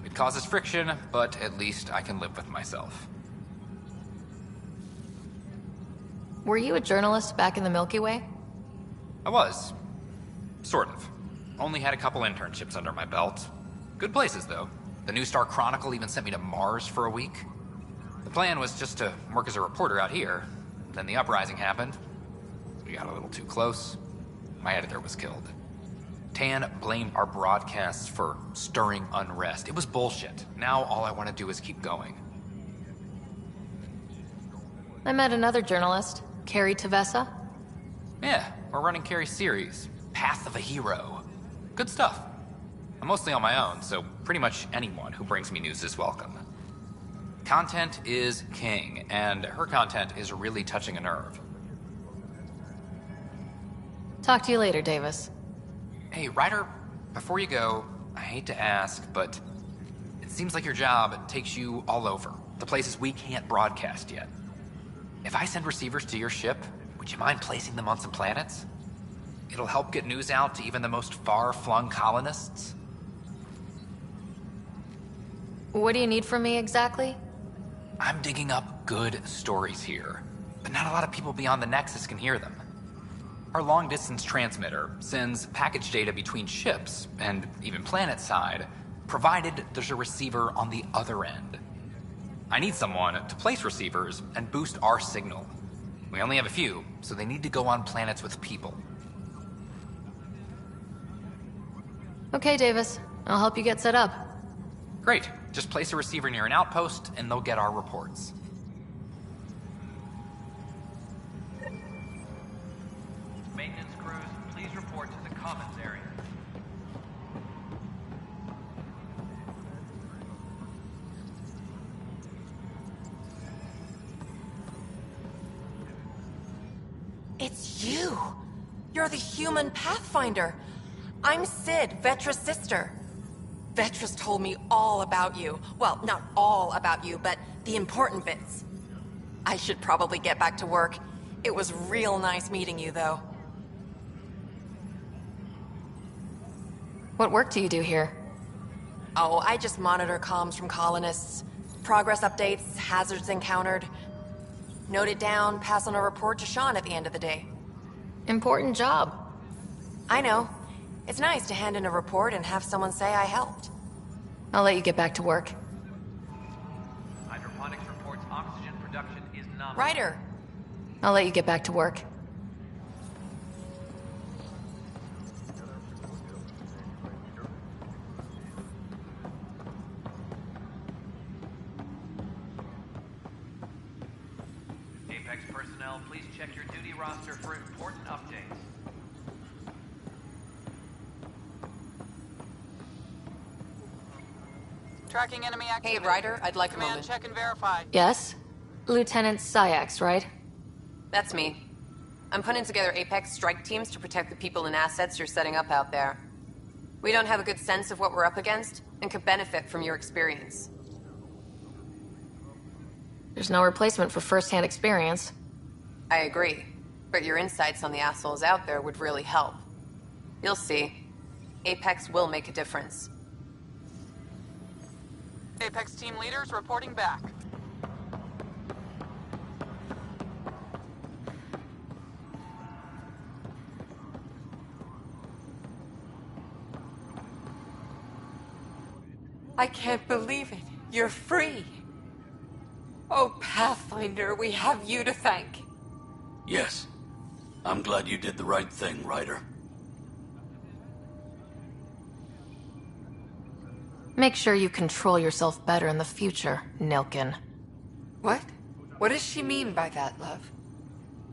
It causes friction, but at least I can live with myself. Were you a journalist back in the Milky Way? I was. Sort of. Only had a couple internships under my belt. Good places, though. The New Star Chronicle even sent me to Mars for a week. The plan was just to work as a reporter out here. Then the uprising happened. We got a little too close. My editor was killed. Tan blamed our broadcasts for stirring unrest. It was bullshit. Now all I want to do is keep going. I met another journalist, Carrie Tavessa. Yeah, we're running Carrie's series, Path of a Hero. Good stuff. I'm mostly on my own, so pretty much anyone who brings me news is welcome. Content is king, and her content is really touching a nerve. Talk to you later, Davis. Hey, Ryder, before you go, I hate to ask, but it seems like your job takes you all over, the places we can't broadcast yet. If I send receivers to your ship, would you mind placing them on some planets? It'll help get news out to even the most far-flung colonists. What do you need from me exactly? I'm digging up good stories here, but not a lot of people beyond the Nexus can hear them. Our long-distance transmitter sends package data between ships, and even planet-side, provided there's a receiver on the other end. I need someone to place receivers and boost our signal. We only have a few, so they need to go on planets with people. Okay, Davis. I'll help you get set up. Great. Just place a receiver near an outpost, and they'll get our reports. Maintenance crews, please report to the commons area. It's you! You're the human Pathfinder. I'm Sid, Vetra's sister. Vetra's told me all about you. Well, not all about you, but the important bits. I should probably get back to work. It was real nice meeting you, though. What work do you do here? Oh, I just monitor comms from colonists. Progress updates, hazards encountered. Note it down, pass on a report to Sean at the end of the day. Important job. I know. It's nice to hand in a report and have someone say I helped. I'll let you get back to work. Hydroponics reports oxygen production is nominal. Ryder! I'll let you get back to work. Apex personnel, please check your duty roster for important updates. Tracking enemy activity. Hey, Ryder, I'd like a Command, moment. check and verify. Yes? Lieutenant Syax, right? That's me. I'm putting together Apex strike teams to protect the people and assets you're setting up out there. We don't have a good sense of what we're up against, and could benefit from your experience. There's no replacement for first-hand experience. I agree, but your insights on the assholes out there would really help. You'll see. Apex will make a difference. Apex team leaders reporting back. I can't believe it. You're free. Oh, Pathfinder, we have you to thank. Yes. I'm glad you did the right thing, Ryder. Make sure you control yourself better in the future, Nilkin. What? What does she mean by that, love?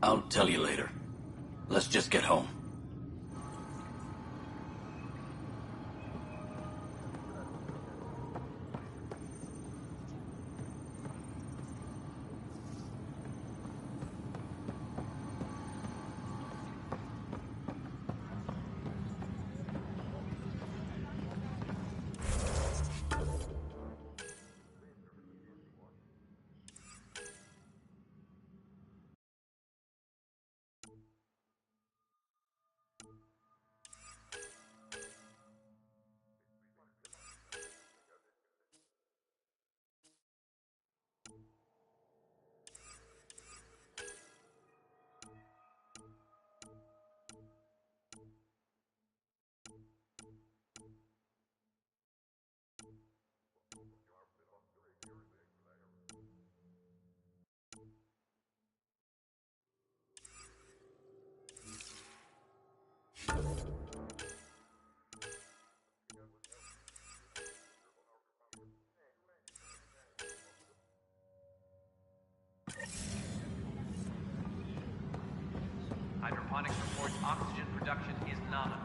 I'll tell you later. Let's just get home. Hydroponics reports oxygen production is nominal.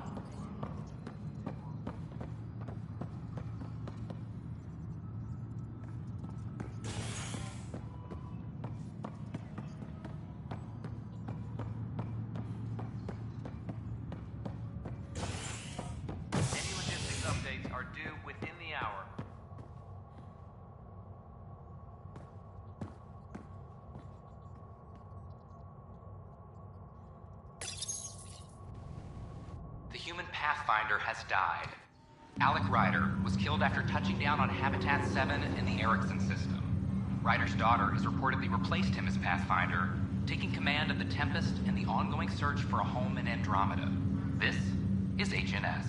Any logistics updates are due within the hour. The human Pathfinder has died. Alec Ryder was killed after touching down on Habitat 7 in the Erickson system. Ryder's daughter has reportedly replaced him as Pathfinder, taking command of the Tempest and the ongoing search for a home in Andromeda. This is HNS.